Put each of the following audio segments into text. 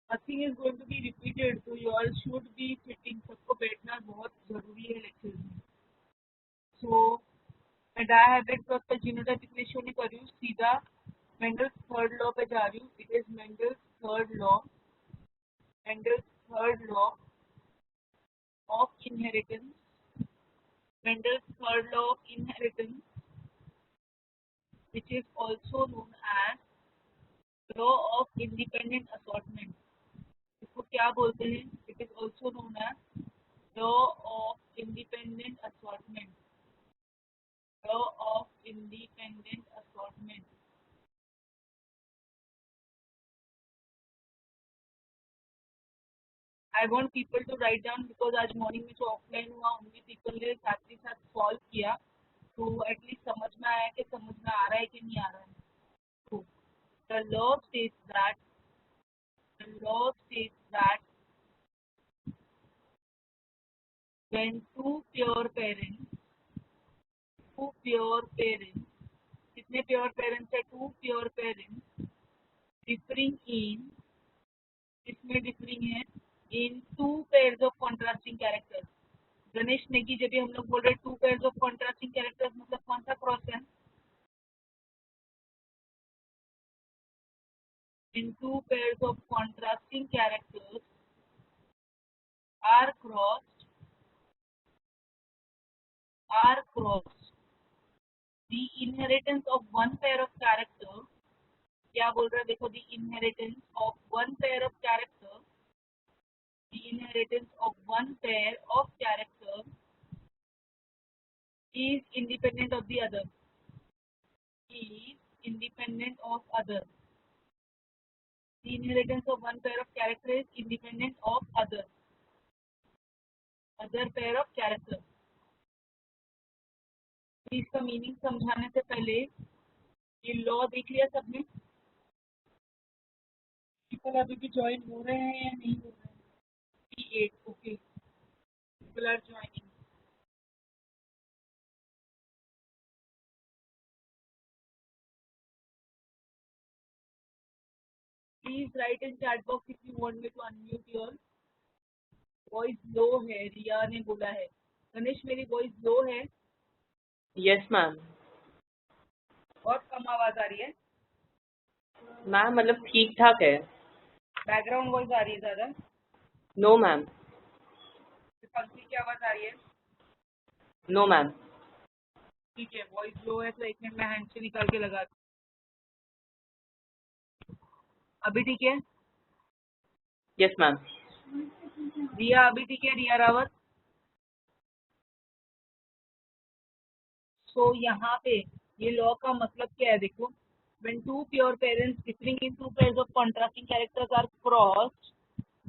Nothing is going to be repeated, तो you all should be sitting. सबको बैठना बहुत जरूरी है लेक्चर में। सो मैं डायहेड्रल प्लॉट पर जीनोटाइपिक रेशियो नहीं कर रही हूँ, सीधा मेंडल्स थर्ड लॉ पे जा रही हूँ। It is Mendel's third law, Mendel's third law of inheritance, Mendel's third law of inheritance, which is also known as law of independent assortment। इसको क्या बोलते हैं? It is also known as law of independent assortment, law of independent assortment। I want people to write down because आज morning में जो offline हुआ उनमें people ने साथ ही साथ सॉल्व किया, तो एटलीस्ट समझ में आया कि समझ में आ रहा है कि नहीं आ रहा है। तो the law states that the law states that when two pure parents, कितने प्योर पेरेंट्स है? Two pure parents differing in, किसमें डिफरिंग है? In two pairs of contrasting characters. Ganesh Negi, जब भी हम लोग बोल रहे हैं two pairs of contrasting characters, मतलब कौन सा क्रॉस है? In two pairs of contrasting characters are crossed the inheritance of one pair of character. क्या बोल रहा है देखो, the inheritance of one pair of character, the inheritance of one pair of character is independent of the other, is independent of other, the inheritance of one pair of character is independent of other pair of character। तो इसका meaning समझाने से पहले ये law देख लिया सबने? People अभी भी ज्वाइन हो रहे हैं या नहीं हो रहे हैं? 8 okay, people are joining. Please write in chat box if you want me to unmute your voice. Low है, रिया ने बोला है। गणेश, मेरी वॉइस लो है? Yes ma'am. बहुत कम आवाज आ रही है मैम मतलब ठीक ठाक है। बैकग्राउंड वॉइस आ रही है ज्यादा? No ma'am. पंखी की आवाज आ रही है? No ma'am. ठीक है, वॉइस लो है तो एक मिनट में हैंड से निकाल के लगा। अभी ठीक है? Yes ma'am. रिया अभी ठीक है? रिया रावत। सो यहाँ पे ये लॉ का मतलब क्या है देखो, when two pure parents differing in two pairs of contrasting characters are crossed,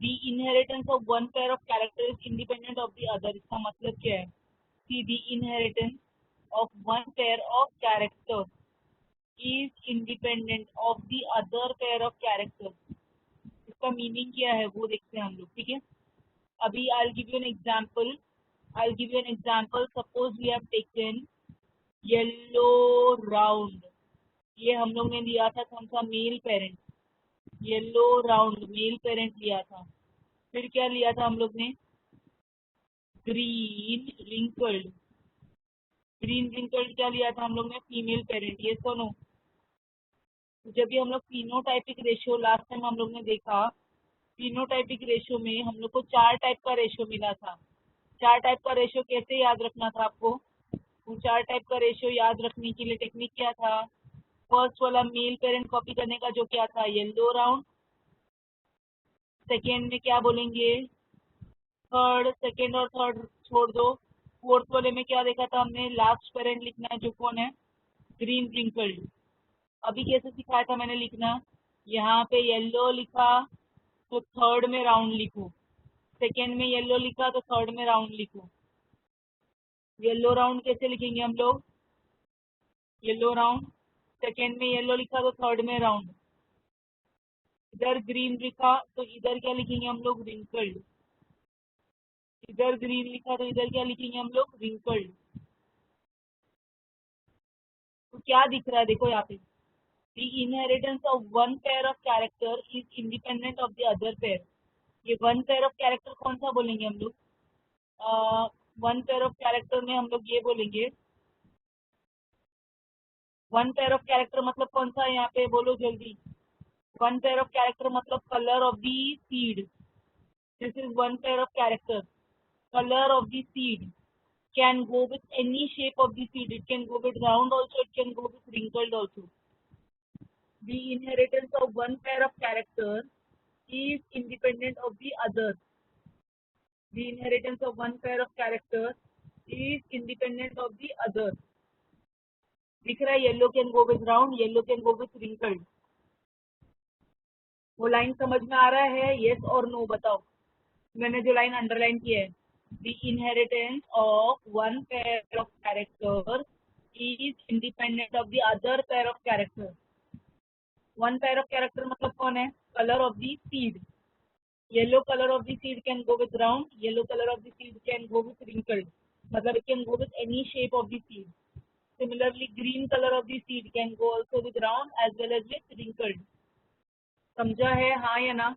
the inheritance of one pair of characters is independent of the other। इसका मतलब क्या है? See, the inheritance of one pair of characters is independent of the other pair of characters। इसका meaning क्या है वो देखते हैं हम लोग, ठीक है? अभी I'll give you an example। Suppose we have taken yellow round, ये हम लोग ने लिया था कौन सा? Male parent. Yellow round male parent लिया था। फिर क्या लिया था हम लोग ने? ग्रीन रिंकल्ड क्या लिया था हम लोग ने? Female parent. ये सुनो, जब भी हम लोग फिनोटाइपिक रेशियो लास्ट टाइम हम लोग ने देखा, फिनोटाइपिक रेशियो में हम लोग को 4 टाइप का रेशियो मिला था। 4 टाइप का रेशियो कैसे याद रखना था आपको? वो 4 टाइप का रेशियो याद रखने के लिए टेक्निक क्या था? फर्स्ट वाला मेल पेरेंट कॉपी करने का जो क्या था? Yellow round. सेकेंड में क्या बोलेंगे? थर्ड, सेकेंड और थर्ड छोड़ दो। फोर्थ वाले में क्या देखा था हमने? लास्ट पेरेंट लिखना है जो कौन है? Green wrinkled. अभी कैसे सिखाया था मैंने लिखना? यहाँ पे येलो लिखा तो थर्ड में राउंड लिखो, सेकेंड में येलो लिखा तो थर्ड में राउंड लिखो। येलो राउंड कैसे लिखेंगे हम लोग? येलो राउंड, सेकेंड में येलो लिखा तो थर्ड में राउंड। इधर ग्रीन लिखा तो इधर क्या लिखेंगे हम लोग? रिंकल्ड। इधर ग्रीन लिखा तो इधर क्या लिखेंगे हम लोग? रिंकल्ड। तो क्या दिख रहा है देखो यहाँ पे? The inheritance of one pair of character is independent of the other pair. ये one pair of character कौन सा बोलेंगे हम लोग? One pair of character में हम लोग ये बोलेंगे, one pair of character मतलब कौन सा है यहाँ पे, बोलो जल्दी. One pair of character मतलब color of the seed. This is one pair of character. Color of the seed can go with any shape of the seed. It can go with round also, it can go with wrinkled also. The inheritance of one pair of character is independent of the other. The inheritance of one pair of character is independent of the other. दिख रहा है, yellow can go with round, yellow can go with wrinkled. वो line समझ में आ रहा है? Yes और no बताओ. मैंने जो लाइन अंडरलाइन की है, the inheritance of one pair of character is independent of the other pair of character. One pair of character मतलब कौन है? Color of the seed. Yellow color of the seed can go with round. Yellow color of the seed can go with wrinkled. मतलब it can go with any shape of the seed. Similarly, green color of the seed can go also with round as well as with wrinkled. समझा है हाँ या ना?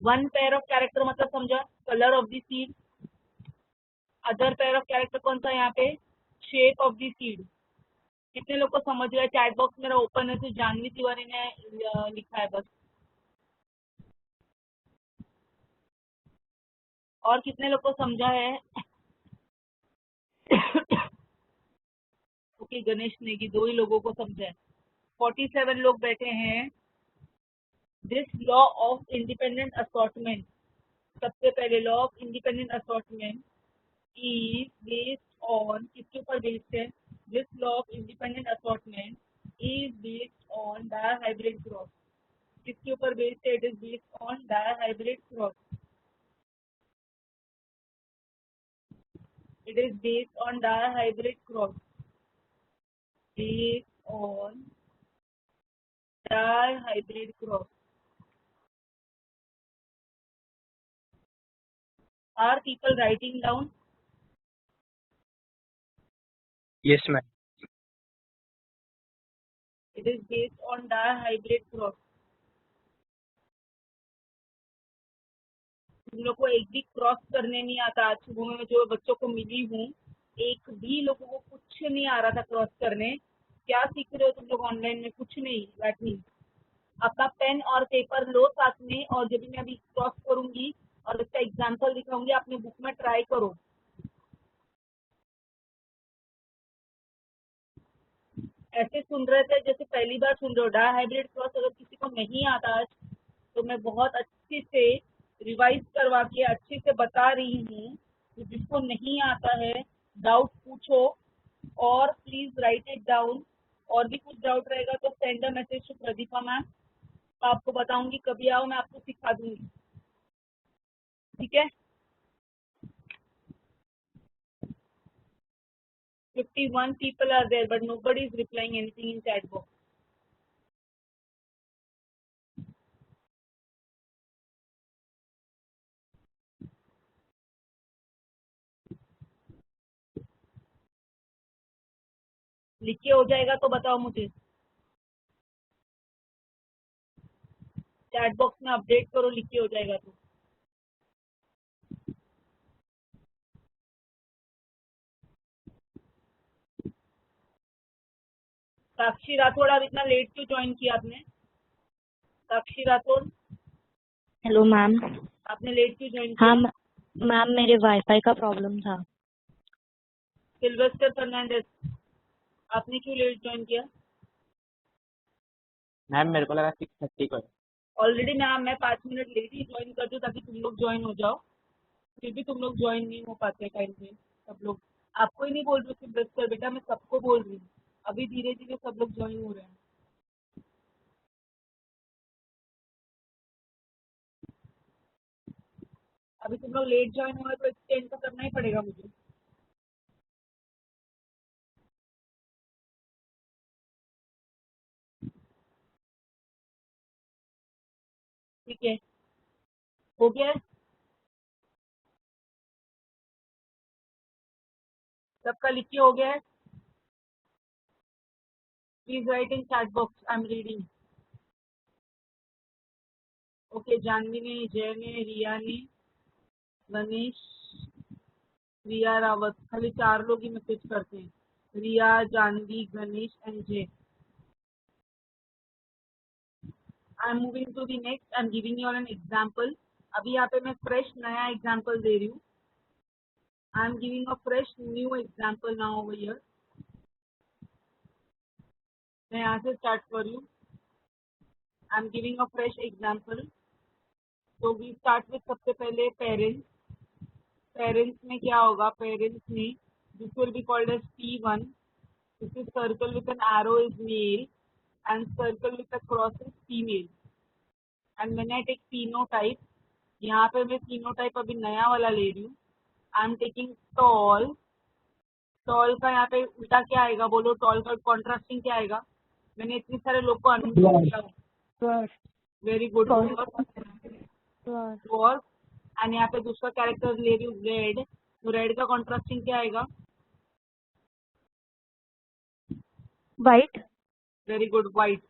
One pair of character मतलब समझा, color of the seed. Other pair of character कौन सा यहाँ पे? Shape of the seed. कितने लोग को समझ रहा है? चैट बॉक्स मेरा ओपन है, तो जानवी तिवारी ने लिखा है बस. और कितने लोग को समझा है? ओके, गणेश नेगी, 2 ही लोगों को समझा है. 47 लोग बैठे हैं. This law of independent assortment, सबसे पहले law of independent assortment is based on, किसके ऊपर बेस्ड है? This law of independent assortment is based on dihybrid cross. किसके ऊपर बेस्ड है? It is based on dihybrid cross. It is based on dihybrid cross. Based on dihybrid cross. Are people writing down? Yes, ma'am. It is based on dihybrid cross. तुम लोग को एक भी cross करने नहीं आता. आज सुबह में जो बच्चों को मिली हूँ, एक भी लोगों को कुछ नहीं आ रहा था क्रॉस करने. क्या सीख रहे हो तुम लोग ऑनलाइन में? कुछ नहीं. दैट मीन्स अपना पेन और पेपर लो साथ में, और जब भी मैं अभी क्रॉस करूंगी और इसका एग्जाम्पल दिखाऊंगी, अपने बुक में ट्राई करो. ऐसे सुन रहे थे जैसे पहली बार सुन रहे हो. डायहाइब्रिड क्रॉस अगर किसी को नहीं आता आज, तो मैं बहुत अच्छे से रिवाइज करवा के अच्छे से बता रही हूँ. तो जिसको नहीं आता है, डाउट पूछो और प्लीज राइट इट डाउन. और भी कुछ डाउट रहेगा तो send a message to Pradeepa ma'am. आपको बताऊंगी, कभी आओ मैं आपको सिखा दूंगी. ठीक है? 51 people are there, but nobody is replying anything in chat box. लिख के हो जाएगा तो बताओ मुझे. चैट बॉक्स में अपडेट करो, लिख के हो जाएगा तो. साक्षी राठौड़, आप इतना लेट क्यों ज्वाइन किया आपने? साक्षी राठौड़, हेलो मैम. आपने लेट क्यों ज्वाइन किया? हाँ मैम, मेरे वाईफाई का प्रॉब्लम था. सिल्वेस्टर फर्नांडिस, आपने क्यों लेट ज्वाइन किया? मैम मेरे को लगा 6:30 को. ऑलरेडी मैं 5 मिनट लेट ही ज्वाइन कर दूं ताकि तुम लोग ज्वाइन हो जाओ. फिर भी तुम लोग ज्वाइन नहीं हो पाते टाइम पे. सब लोग, आपको ही नहीं बोल रही हूँ सिल्वेस्टर बेटा, मैं सबको बोल रही हूँ. अभी धीरे धीरे सब लोग ज्वाइन हो रहे हैं. अभी तुम लोग लेट ज्वाइन हुए तो एक्सटेंड तो करना ही पड़ेगा मुझे. ठीक है, हो गया है सबका? लिख के हो गया है? Please write in chat box. I'm reading. Okay, Janvi ने, जय ने, रिया ने, गणेश, रिया रावत, खाली 4 लोग ही मैसेज करते हैं. रिया, जानवी, गणेश एंड जय. I'm moving to the next. I'm giving you all an example. अभी यहाँ पे मैं fresh नया example दे रही हूँ. I'm giving a fresh new example now over here. मैं यहाँ से start कर रही हूँ. I'm giving a fresh example. So we start with सबसे पहले parents. Parents में क्या होगा? Parents में this will be called as P1. This is circle with an arrow is male and circle with a cross is female. And when I take phenotype, यहाँ पे मैं phenotype अभी नया वाला ले रही हूँ. I am taking tall. Tall का यहाँ पे उल्टा क्या आएगा? बोलो, टॉल का कॉन्ट्रास्टिंग क्या आएगा? मैंने इतने सारे लोग को अनम्यूट किया. Very good. डॉर्फ. एंड यहाँ पे दूसरा कैरेक्टर ले रही हूँ रेड. तो रेड का कॉन्ट्रास्टिंग क्या आएगा? White. Very good. White.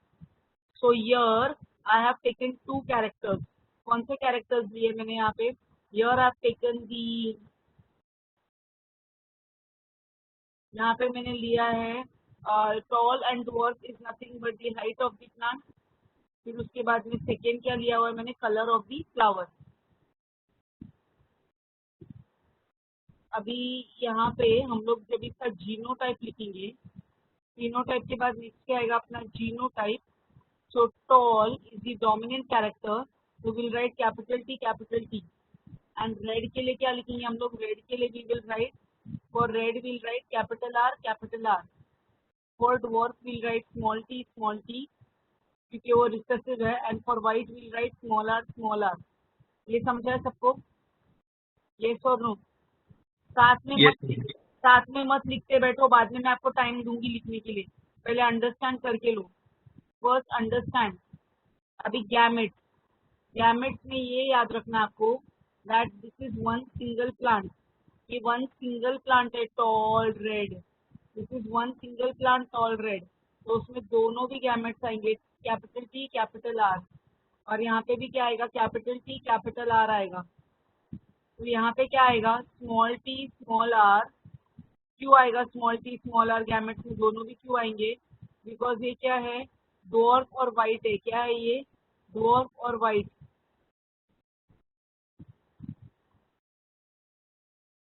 So here I have taken 2 characters. कौन से कैरेक्टर्स लिए मैंने यहाँ पे? Here I have taken the, यहाँ पे मैंने लिया है tall and dwarf is nothing but the height of the plant. फिर उसके बाद में सेकेंड क्या लिया हुआ है मैंने? Colour of the flower. अभी यहाँ पे हम लोग जब इसका जीनोटाइप लिखेंगे, जीनोटाइप के बाद नेक्स्ट क्या आएगा अपना? Genotype. So tall is the dominant character. We will write capital T. And red के लिए क्या लिखेंगे हम लोग? रेड के लिए we will write, for red will write capital R. For dwarf will write small t क्योंकि वो रिसेसिव है. And for white will write small r. ये समझा है सबको? यस और नो? साथ में मत लिखते बैठो, बाद में मैं आपको टाइम दूंगी लिखने के लिए. पहले अंडरस्टैंड करके लो. First understand. अभी गैमेट्स में ये याद रखना आपको that this is one single plant. ये वन सिंगल प्लांट है tall red. This is one single plant tall red. तो उसमें दोनों भी गैमेट्स आएंगे, कैपिटल T कैपिटल R. और यहाँ पे भी क्या आएगा? कैपिटल T कैपिटल R आएगा. तो यहाँ पे क्या आएगा? Small t small r. क्यों आएगा small t small r? Gametes में दोनों भी क्यों आएंगे? बिकॉज ये क्या है? डॉर्फ और वाइट है. क्या है ये? डॉर्फ और वाइट.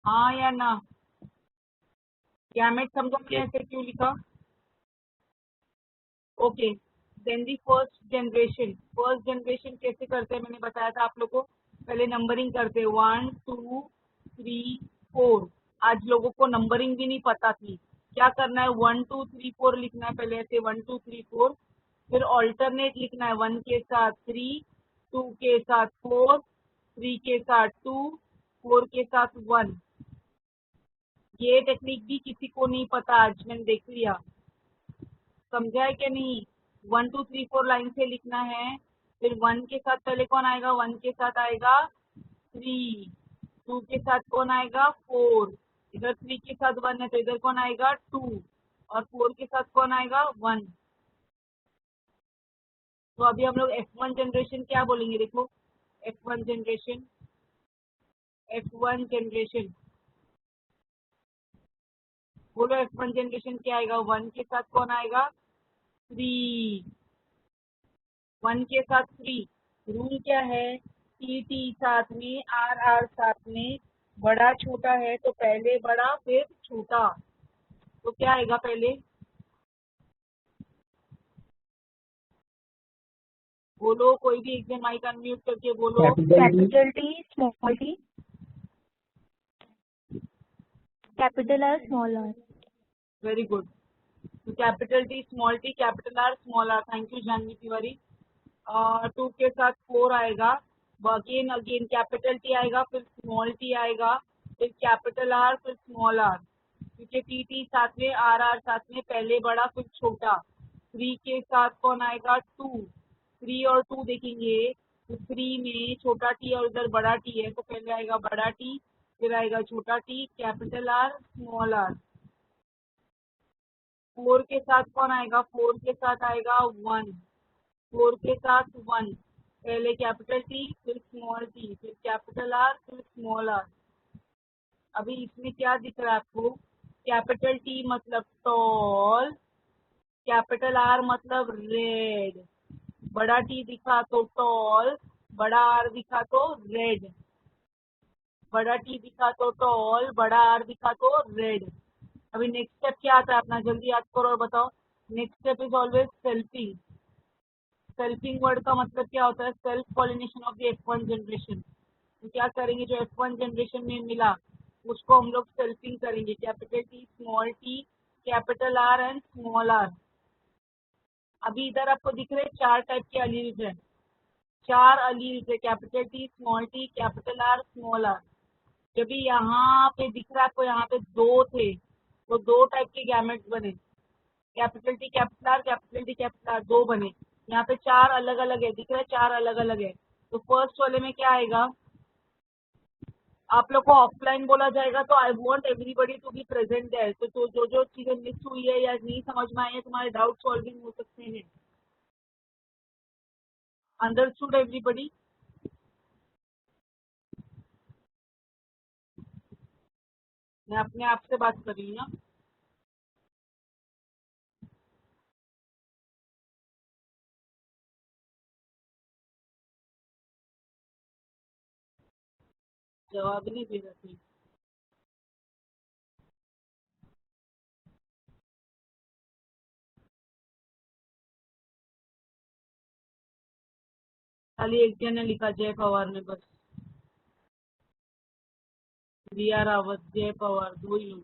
हाँ या ना? गैमेट समझो मैंने ऐसे क्यों लिखा? Okay. Then the first generation कैसे करते हैं मैंने बताया था आप लोग को. पहले नंबरिंग करते हैं 1 2 3 4. आज लोगों को नंबरिंग भी नहीं पता थी. क्या करना है? 1 2 3 4 लिखना है पहले ऐसे 1 2 3 4. फिर ऑल्टरनेट लिखना है 1 के साथ 3, 2 के साथ 4, 3 के साथ 2, 4 के साथ 1. ये टेक्निक भी किसी को नहीं पता, आज मैंने देख लिया. समझा है क्या नहीं? 1 2 3 4 लाइन से लिखना है. फिर 1 के साथ पहले कौन आएगा? 1 के साथ आएगा 3. 2 के साथ कौन आएगा? 4. इधर 3 के साथ 1 है तो इधर कौन आएगा? 2. और 4 के साथ कौन आएगा? 1. तो अभी हम लोग F1 जनरेशन क्या बोलेंगे? देखो F1 जनरेशन बोलो. F1 जनरेशन क्या आएगा? 1 के साथ कौन आएगा? 3. 1 के साथ 3. रूल क्या है? T साथ में, R साथ में. बड़ा छोटा है तो पहले बड़ा फिर छोटा. तो क्या आएगा पहले? बोलो, कोई भी एक जन माइक अनम्यूट करके बोलो. Capital T, small t. Capital R, small r. Very good. तो capital T small t capital R small r. Thank you Janvi Tiwari. 2 के साथ 4 आएगा. अगेन कैपिटल T आएगा, फिर स्मॉल t आएगा, फिर कैपिटल R, फिर स्मॉल r. क्योंकि T साथ में, R साथ में, पहले बड़ा फिर छोटा. 3 के साथ कौन आएगा? 2. 3 और 2 देखेंगे तो 3 में छोटा t और इधर बड़ा t है तो पहले आएगा बड़ा t, फिर आएगा छोटा t, capital R small r. 4 के साथ कौन आएगा? 4 के साथ आएगा 1, 4 के साथ 1, पहले कैपिटल टी फिर स्मॉल टी फिर कैपिटल आर फिर स्मॉल आर। अभी इसमें क्या दिख रहा है आपको? कैपिटल टी मतलब टॉल, कैपिटल आर मतलब रेड, बड़ा टी दिखा तो टॉल, बड़ा आर दिखा तो रेड, बड़ा टी दिखा तो टॉल, बड़ा आर दिखा तो रेड। अभी नेक्स्ट स्टेप क्या आता है अपना? जल्दी याद करो और बताओ। Next step is always selfing. Selfing word का मतलब क्या होता है? Self pollination of the F1 generation. तो क्या करेंगे? जो F1 जनरेशन में मिला उसको हम लोग सेल्फिंग करेंगे। Capital T, small T, capital R and small R. अभी इधर आपको दिख रहे 4 टाइप के अलील्स है, 4 अलील्स है, capital T, small T, capital R, small R. जब भी यहाँ पे दिख रहा है आपको, यहाँ पे 2 थे तो 2 टाइप के गैमेट्स बने, capital T capital R, capital T capital are, 2 बने। यहाँ पे 4 अलग अलग है, दिख रहा है 4 अलग अलग है। तो फर्स्ट वाले में क्या आएगा? आप लोग को ऑफलाइन बोला जाएगा तो I want everybody to be present there. तो जो जो चीजें मिस हुई है या नहीं समझ में आई है, तुम्हारे डाउट सॉल्विंग हो सकते हैं। Understood everybody? मैं अपने आप से बात कर रही हूँ ना। जवाब नहीं दे रहे थे। खाली एक जन ने लिखा जय पवार ने, बस। रिया रावत, जय पवार, 2 ही लोग।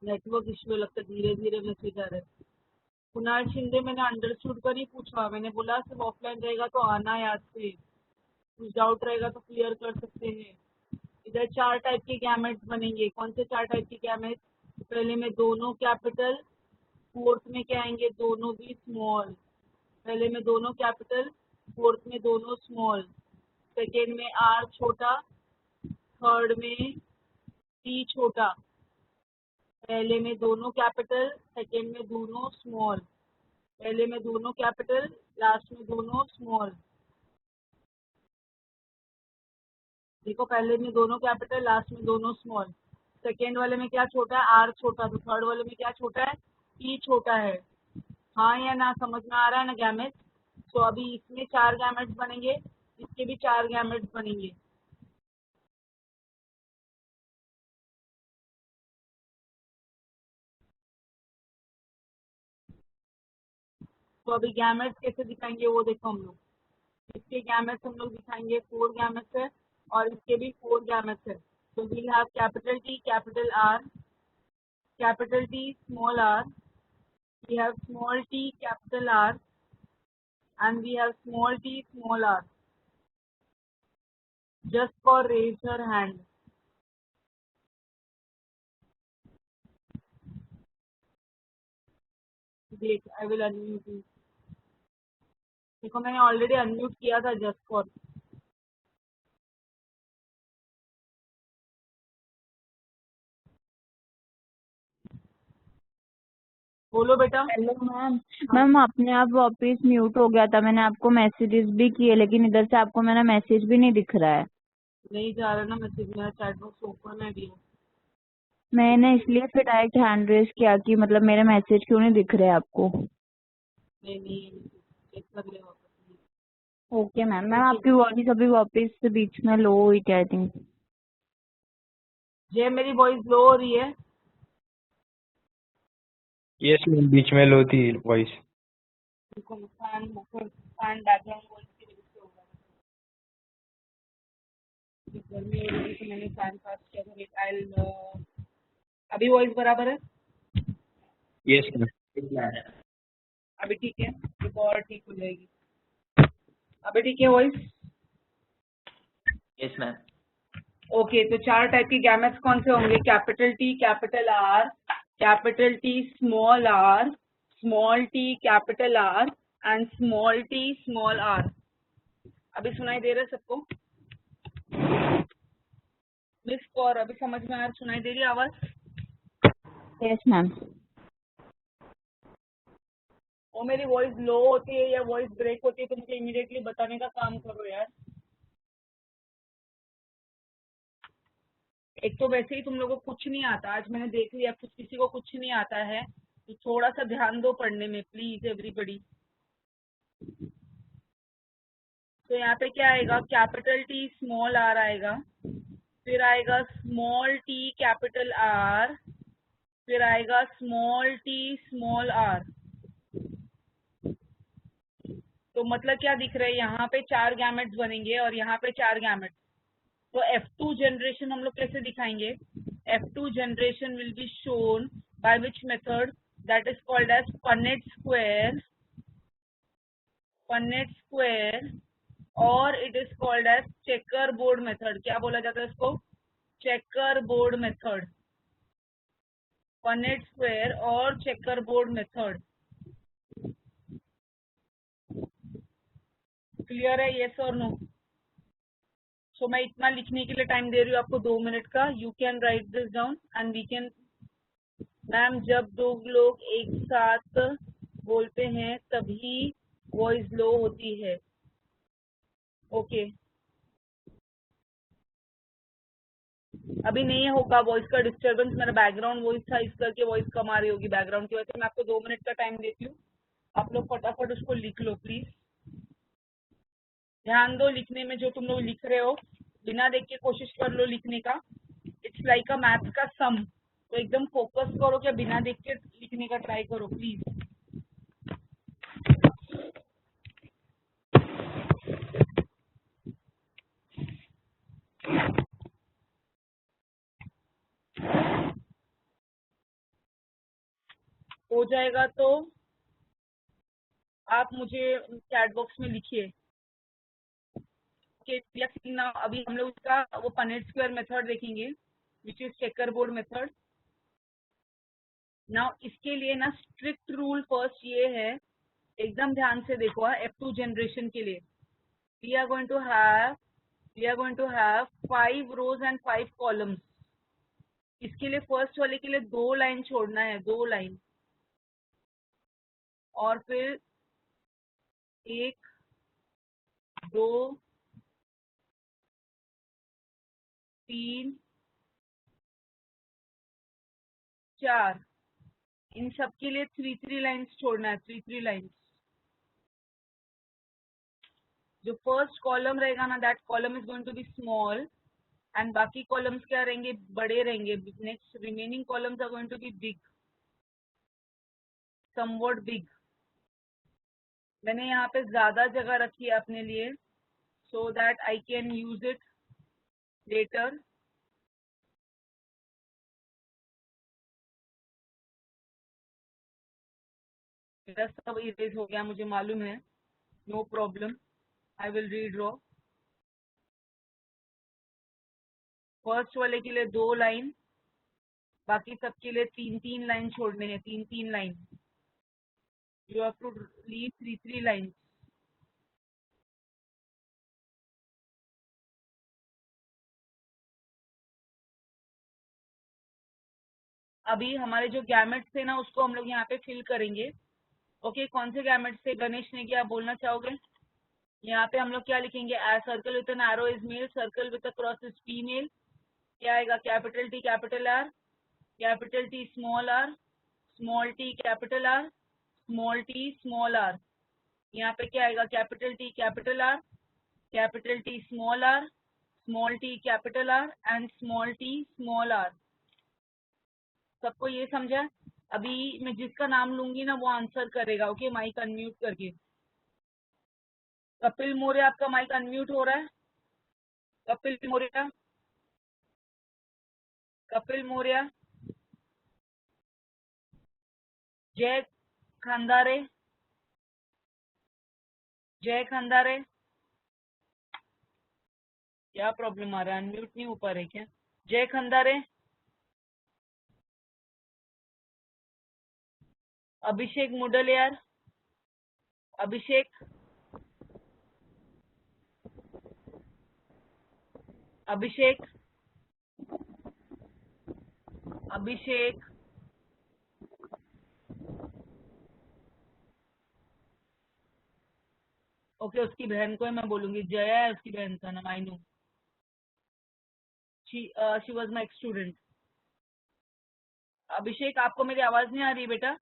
नेटवर्क इश्यू लगता है, धीरे धीरे मैसेज आ रहा है। कुणाल शिंदे, मैंने अंडरस्टूड कर ही पूछा। मैंने बोला सिर्फ ऑफलाइन रहेगा तो आना याद से, कुछ डाउट रहेगा तो क्लियर कर सकते हैं। इधर 4 टाइप के गैमेट्स बनेंगे। कौन से 4 टाइप के गैमेट्स? पहले में दोनों कैपिटल, फोर्थ में क्या आएंगे? दोनों भी स्मॉल। पहले में दोनों कैपिटल, फोर्थ में दोनों स्मॉल, सेकेंड में आर छोटा, थर्ड में टी छोटा। पहले में दोनों कैपिटल, सेकेंड में दोनों स्मॉल, पहले में दोनों कैपिटल, लास्ट में दोनों स्मॉल। देखो, पहले में दोनों कैपिटल, लास्ट में दोनों स्मॉल। सेकेंड वाले में क्या छोटा है? आर छोटा। तो थर्ड वाले में क्या छोटा है? टी छोटा है। हाँ या ना? समझ में आ रहा है ना गैमेट्स? तो अभी इसमें 4 गैमेट्स बनेंगे, इसके भी 4 गैमेट्स बनेंगे। तो अभी गैमेट्स कैसे दिखाएंगे वो देखो हम लोग। इसके गैमेट्स हम लोग दिखाएंगे, 4 गैमेट्स है और इसके भी 4 गैमेट्स है। तो we have capital T capital R, capital T small R, we have small t capital R, and we have small t small r. Just for raise your hand. Wait, I will unmute you. देखो, मैंने already unmute किया था just for. बोलो बेटा। Hello ma'am. Ma'am अपने आप वापस mute हो गया था, मैंने आपको मैसेजेस भी किए लेकिन इधर से आपको मेरा मैसेज भी नहीं दिख रहा है। नहीं जा रहा ना मैसेज, मेरा चैट बॉक्स ओपन है भी। मैंने इसलिए फिर डायरेक्ट हैंड रेज किया कि मतलब मेरे मैसेज क्यों नहीं दिख रहे आपको। नहीं चेक कर ले वापस। Okay ma'am. मैम आपकी वॉइस अभी वापस बीच में लो हुई थी आई थिंक। जय, मेरी वॉइस लो हो रही है? यस मैम, बीच में लो थी वॉइस। फैन बैकग्राउंड वॉइस की वजह से होगा। गर्मी हो रही थी, मैंने फैन पास किया था। अभी वॉइस बराबर है? Yes ma'am. अभी ठीक है? एक और ठीक हो जाएगी। अभी ठीक है वॉइस? Yes ma'am. ओके, तो 4 टाइप के गैमेट्स कौन से होंगे? Capital T capital R, capital T small R, small T capital R and small T small R. अभी सुनाई दे रहा है सबको? मिस कौर, अभी समझ में आ रहा, सुनाई दे रही है आवाज? Yes ma'am. वो मेरी वॉइस लो होती है या वॉइस ब्रेक होती है तो मुझे इमीडिएटली बताने का काम करो यार। एक तो वैसे ही तुम लोगों को कुछ नहीं आता, आज मैंने देख लिया कुछ किसी को कुछ नहीं आता है, तो थोड़ा सा ध्यान दो पढ़ने में प्लीज एवरीबडी। तो यहाँ पे क्या आएगा, कैपिटल टी स्मॉल आर आएगा, फिर आएगा स्मॉल टी कैपिटल आर, फिर आएगा स्मॉल टी स्मॉल आर। तो मतलब क्या दिख रहा है, यहाँ पे 4 गैमेट्स बनेंगे और यहाँ पे 4 गैमेट्स। तो F2 जनरेशन हम लोग कैसे दिखाएंगे? F2 generation will be shown by which method, that is called as Punnett square, Punnett square, और it is called as checkerboard method. क्या बोला जाता है इसको? Checkerboard method, Punnett square और चेकर बोर्ड मेथड। क्लियर है, yes और no? So मैं इतना लिखने के लिए टाइम दे रही हूँ आपको 2 मिनट का। You can write this down and we can. Ma'am जब 2 लोग एक साथ बोलते हैं तभी वॉइस लो होती है। ओके अभी नहीं होगा वॉइस का डिस्टर्बेंस, मेरा बैकग्राउंड वॉइस था इस करके वॉइस कम आ रही होगी बैकग्राउंड की वजह से। मैं आपको 2 मिनट का टाइम देती हूँ, आप लोग फटाफट उसको लिख लो प्लीज। ध्यान दो लिखने में, जो तुम लोग लिख रहे हो बिना देख के कोशिश कर लो लिखने का। इट्स लाइक अ मैथ्स का सम, तो एकदम फोकस करो, क्या बिना देख के लिखने का ट्राई करो प्लीज। हो जाएगा तो आप मुझे चैट बॉक्स में लिखिए। अभी हम लोग इसका वो पनेट स्क्वायर मेथड देखेंगे which is checker board method. Now इसके लिए ना स्ट्रिक्ट रूल फर्स्ट ये है, एकदम ध्यान से देखो। F2 जनरेशन के लिए we are going to have 5 rows and 5 columns. इसके लिए फर्स्ट वाले के लिए 2 लाइन छोड़ना है, 2 लाइन, और फिर 1 2 3 4, इन सब के लिए 3 लाइन्स छोड़ना है, 3 लाइन्स। जो फर्स्ट कॉलम रहेगा ना, that column is going to be small and बाकी कॉलम्स क्या रहेंगे, बड़े रहेंगे। Next remaining columns are going to be big, somewhat big. मैंने यहाँ पे ज्यादा जगह रखी है अपने लिए so that I can use it later. मेरा सब इरेज हो गया मुझे मालूम है, no problem, I will redraw. First वाले के लिए 2 लाइन, बाकी सबके लिए 3 लाइन छोड़ने हैं, 3 line. You have to leave 3 line. अभी हमारे जो गैमेट्स थे ना उसको हम लोग यहाँ पे फिल करेंगे। ओके कौन से गैमेट्स थे गणेश ने, क्या बोलना चाहोगे? यहाँ पे हम लोग क्या लिखेंगे, a circle with an arrow is male, circle with a cross is female. क्या आएगा, capital T capital R, capital T small R, small T capital R, small T small R. यहाँ पे क्या आएगा, capital T capital R, capital T small R, small T capital R and small T small R. सबको ये समझा? अभी मैं जिसका नाम लूंगी ना वो आंसर करेगा। ओके माइक अनम्यूट करके। कपिल मौर्य आपका माइक अनम्यूट हो रहा है? कपिल मौर्य, कपिल मौर्य, जय खंदारे, जय खंदारे, क्या प्रॉब्लम आ रहा है, अनम्यूट नहीं हो पा रहे क्या? जय खंदारे, अभिषेक मुडलियार, अभिषेक, अभिषेक, अभिषेक, ओके उसकी बहन को ही मैं बोलूंगी, जया है उसकी बहन का नाम, I know, she was my student. Abhishek आपको मेरी आवाज नहीं आ रही बेटा?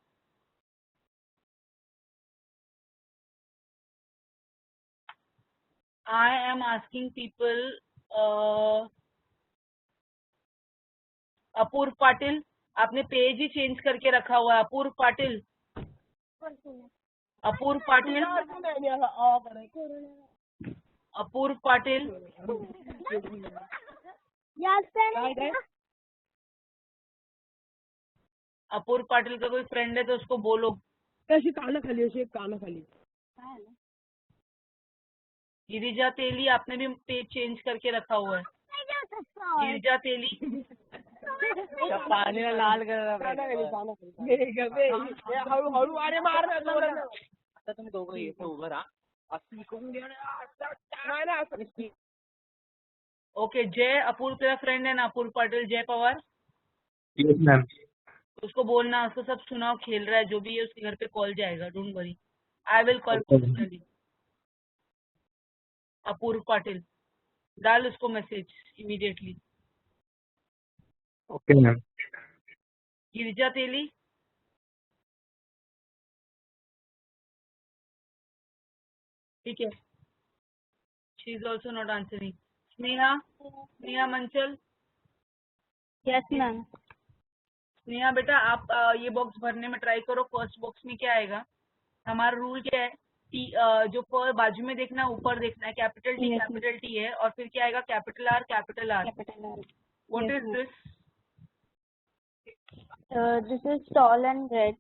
I am asking people, Apoorva Patil, आपने पेज ही चेंज करके रखा हुआ है। अपूर्व पाटिल, अपूर्व पाटिल, अपूर्व पाटिल, अपूर्व पाटिल का कोई फ्रेंड है तो उसको बोलो। अशी कानं खाली, अशी एक कानं खाली. गिरिजा तेली, आपने भी पेज चेंज करके रखा हुआ है। गिरिजा तेली, पाणीला लाल करायला हळूहळू अरे मार ना जोरानं. आता तुम्ही दोघं इथे उभं राहा. असं करून द्या नाही ना असं. ओके जय, अपूर्व तेरा फ्रेंड है ना अपूर्व पाटिल, जय पवार, यस मैम। उसको बोलना, उसको सब सुनाओ, खेल रहा है जो भी है, उसके घर पे कॉल जाएगा, don't worry, I will call Okay. Personally. Apoorva Patil, डाल उसको message immediately. Okay ma'am. Girija Teli, ठीक है, she is also not answering. Sneha, Sneha Manchal, yes ma'am. Sneha बेटा आप ये बॉक्स भरने में ट्राई करो। फर्स्ट बॉक्स में क्या आएगा, हमारा रूल क्या है, जो बाजू में देखना है ऊपर देखना है, capital T Yes, capital T है, और फिर क्या आएगा, capital R capital are. What Yes, is ma'am. This? This is tall and red.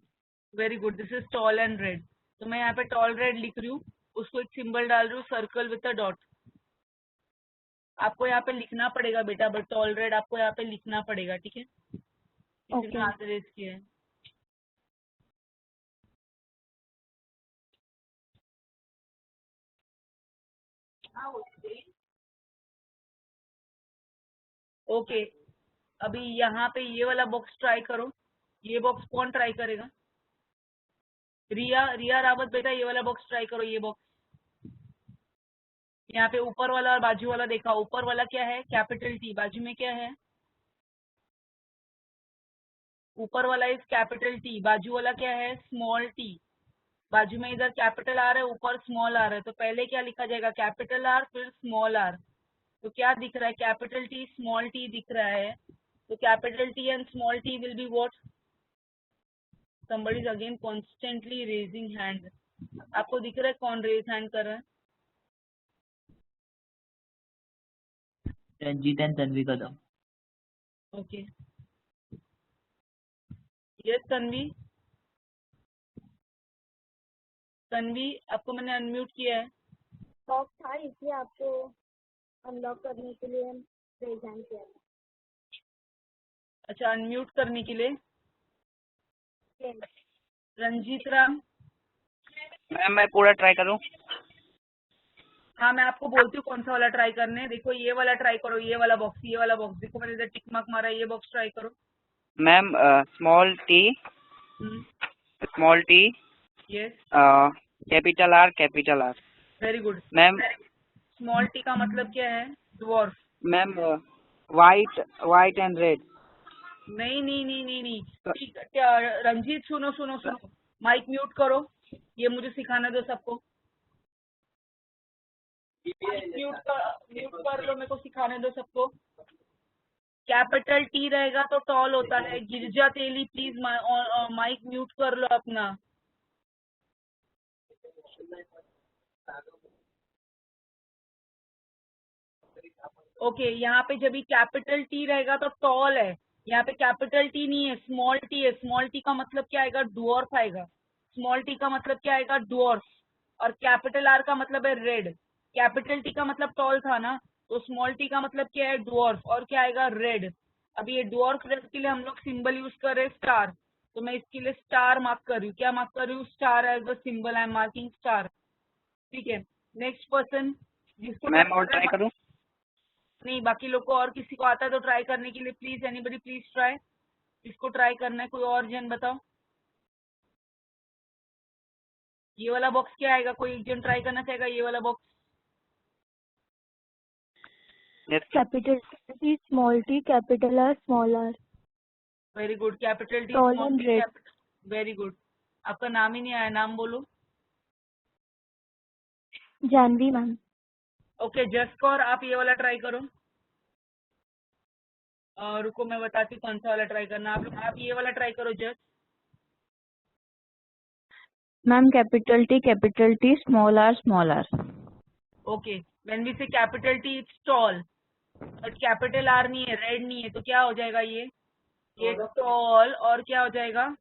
Very good, this is tall and red. तो मैं यहाँ पे टॉल रेड लिख रही हूँ, उसको एक सिंबल डाल रही हूँ, सर्कल विद अ डॉट। आपको यहाँ पे लिखना पड़ेगा बेटा, बट टॉल रेड आपको यहाँ पे लिखना पड़ेगा, ठीक है? किसी ने Okay. हाथ रेज किया है। ओके, अभी यहाँ पे ये वाला बॉक्स ट्राई करो। ये बॉक्स कौन ट्राई करेगा? रिया, रिया रावत बेटा ये वाला बॉक्स ट्राई करो। ये बॉक्स यहाँ पे ऊपर वाला और बाजू वाला देखा, ऊपर वाला क्या है, कैपिटल टी, बाजू में क्या है, ऊपर वाला इज कैपिटल टी, बाजू वाला क्या है, स्मॉल टी। बाजू में इधर कैपिटल आर है, ऊपर स्मॉल आर है, तो पहले क्या लिखा जाएगा, कैपिटल आर फिर स्मॉल आर। तो क्या दिख रहा है, कैपिटल टी स्मॉल टी दिख रहा है, तो capital T and small T will be what? somebody is again constantly raising hand। आपको दिख रहा है कौन रेज हैंड कर रहा है? Ranjeet and Tanvi Kadam. Okay, yes Tanvi, Tanvi आपको मैंने अनम्यूट किया है। बॉक्स था इसलिए आपको अनलॉक करने के लिए रेज हैंड किया था। अच्छा, अनम्यूट करने के लिए। Yes. रंजीत राम, मैम मैं पूरा ट्राई करूं? हाँ मैं आपको बोलती हूँ कौन सा वाला ट्राई करने। देखो ये वाला ट्राई करो, ये वाला बॉक्स, ये वाला बॉक्स देखो, मैंने इधर टिक मार्क मारा है, ये बॉक्स ट्राई करो। Ma'am small T, small T, yes, capital R, capital are. Very good. Ma'am, small T का मतलब क्या है, dwarf. Ma'am white, white and red. नहीं नहीं नहीं नहीं नहीं, ठीक है, रंजीत सुनो सुनो सुनो, माइक म्यूट करो, ये मुझे सिखाने दो सबको। म्यूट कर लो, मेरे को सिखाने दो सबको। कैपिटल टी रहेगा तो टॉल होता है। गिरजा तेली प्लीज माइक म्यूट कर लो अपना। ओके, यहाँ पे जब भी कैपिटल टी रहेगा तो टॉल है, यहाँ पे कैपिटल टी नहीं है, स्मॉल टी है। स्मॉल टी का मतलब क्या आएगा, डुअर्फ आएगा। स्मॉल टी का मतलब क्या आएगा, डुअर्फ। और कैपिटल आर का मतलब है रेड। कैपिटल टी का मतलब टॉल था ना, तो स्मॉल टी का मतलब क्या है, डुअर्फ, और क्या आएगा, रेड। अभी ये डुअर्फ रेड के लिए हम लोग सिंबल यूज कर रहे हैं स्टार, तो मैं इसके लिए स्टार मार्क कर रही हूँ। क्या मार्क कर रही हूँ, star as the symbol, I am marking star. ठीक है, नेक्स्ट पर्सन जिसको मैम और ट्राई करूं? नहीं, बाकी लोग को और किसी को आता है तो ट्राई करने के लिए प्लीज, एनीबडी प्लीज ट्राई। इसको ट्राई करना है, कोई और जन बताओ। ये वाला बॉक्स क्या आएगा, कोई एक जन ट्राई करना चाहेगा ये वाला box? Capital T small T capital R small R. Very good. Capital T Tall small and T red. Capital. Very good. आपका नाम ही नहीं आया, नाम बोलो। जानवी मैम। ओके जस्ट और आप ये वाला ट्राई करो। रुको मैं बताती हूँ कौन सा वाला ट्राई करना। आप ये वाला ट्राई करो just. Ma'am capital T small R. Okay when we say capital T it's tall, but capital R नहीं है, रेड नहीं है, तो क्या हो जाएगा ये टॉल और क्या हो जाएगा,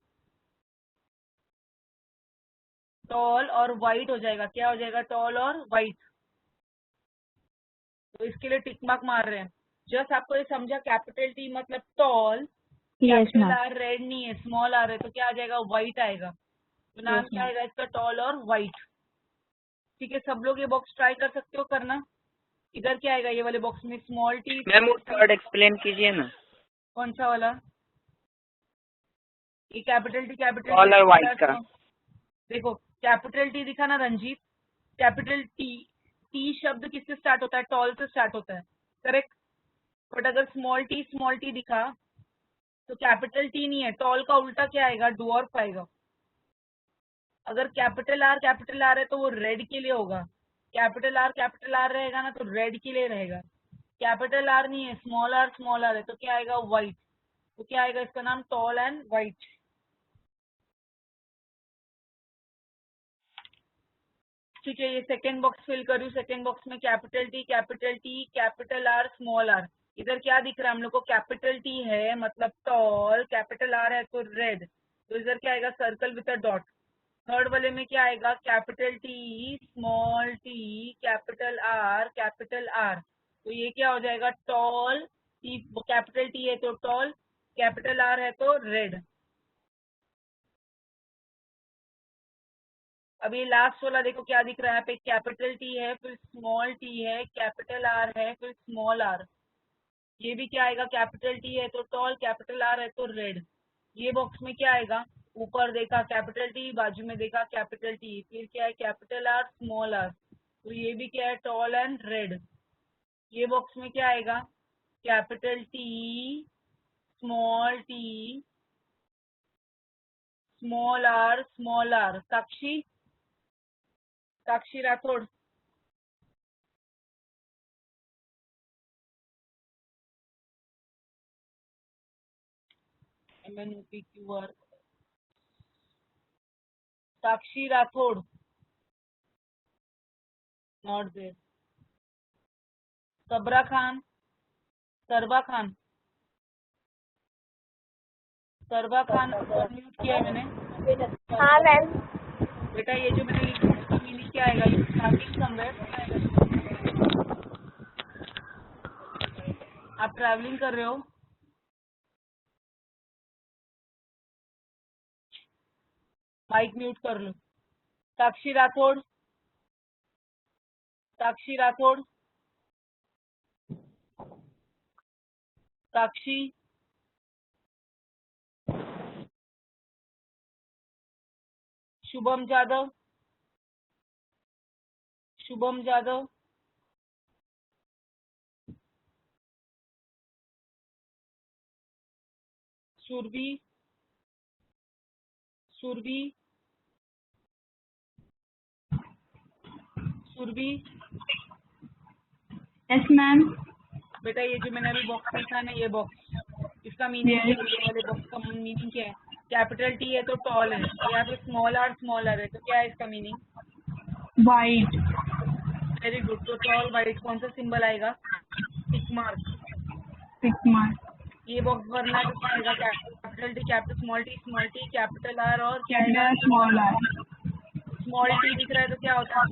टॉल और वाइट हो जाएगा। क्या हो जाएगा, टॉल और वाइट। तो इसके लिए टिक मार्क मार रहे हैं। जस्ट आपको ये समझा, कैपिटल टी मतलब tall, yes capital ma'am. R red नहीं है, स्मॉल आर है, तो क्या आ जाएगा, व्हाइट आएगा। तो नाम Yes, क्या ma'am. आएगा इसका, टॉल और व्हाइट। ठीक है, सब लोग ये बॉक्स ट्राई कर सकते हो करना। इधर क्या आएगा ये वाले बॉक्स में, स्मॉल टी। मैम वो थर्ड एक्सप्लेन कीजिए ना। कौन सा वाला, ये कैपिटल टी Tall और white का। देखो कैपिटल टी दिखा ना रंजीत, कैपिटल टी, टी शब्द किससे स्टार्ट होता है, टॉल से स्टार्ट होता है, करेक्ट। बट अगर स्मॉल टी दिखा तो कैपिटल टी नहीं है, टॉल का उल्टा क्या आएगा, डुअर्फ आएगा। अगर कैपिटल आर है तो वो रेड के लिए होगा। कैपिटल आर रहेगा ना तो रेड के लिए रहेगा। कैपिटल आर नहीं है, स्मॉल आर है, तो क्या आएगा, व्हाइट। तो क्या आएगा इसका नाम, टॉल एंड व्हाइट। ठीक है, ये सेकेंड बॉक्स फिल करूँ। सेकेंड बॉक्स में capital T capital R small R. इधर क्या दिख रहा है हम लोग को, कैपिटल टी है मतलब टॉल, कैपिटल आर है तो रेड, तो इधर क्या आएगा, circle with a dot. Third वाले में क्या आएगा, capital T small T capital are, तो ये क्या हो जाएगा, टॉल टी, कैपिटल टी है तो टॉल, कैपिटल आर है तो रेड। अभी लास्ट वाला देखो क्या दिख रहा है, यहाँ पे कैपिटल टी है, फिर स्मॉल टी है, कैपिटल आर है, फिर स्मॉल आर। ये भी क्या आएगा, कैपिटल टी है तो टॉल, कैपिटल आर है तो रेड। ये बॉक्स में क्या आएगा, ऊपर देखा कैपिटल टी, बाजू में देखा कैपिटल टी, फिर क्या है, कैपिटल आर स्मॉल आर, तो ये भी क्या है, टॉल एंड रेड। ये बॉक्स में क्या आएगा, capital T small R. Sakshi Rathod, MNOPQR, Sakshi Rathod, not there. Sarba Khan, mute किया है मैंने। हाँ मैम। बेटा ये जो मैंने लिखा है इसका मीनिंग क्या आएगा, यू स्टार्टिंग समवेयर, आप ट्रैवलिंग कर रहे हो, माइक म्यूट कर लो। साक्षी राठौड़, साक्षी, शुभम जादव, सुरभि, यस मैम। बेटा ये जो मैंने अभी बॉक्स लिखा है ना, ये बॉक्स, इसका मीनिंग क्या है, ये वाले बॉक्स का मीनिंग क्या है, कैपिटल टी है तो टॉल है, और यहाँ पे स्मॉल आर है, तो क्या है इसका मीनिंग, वाइट। Very good. तो टॉल वाइट, कौन सा सिंबल आएगा, टिक मार्क। ये बॉक्स भरना है तो क्या आएगा, capital T small T capital R, और क्या आएगा, स्मॉल आर। स्मॉल टी दिख रहा है तो क्या होता है,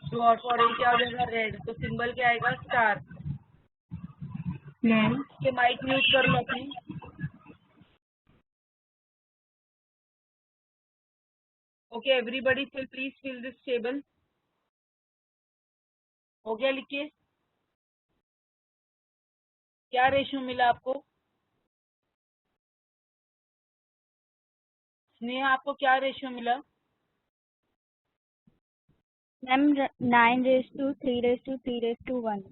डॉट, और ये क्या हो जाएगा, रेड, तो सिंबल क्या आएगा, स्टार। ये माइक म्यूट कर लो अपनी। Okay everybody please fill this table. हो गया लिख के? क्या रेशियो मिला आपको? स्नेहा आपको क्या रेशियो मिला? Ma'am 9:3:3:1।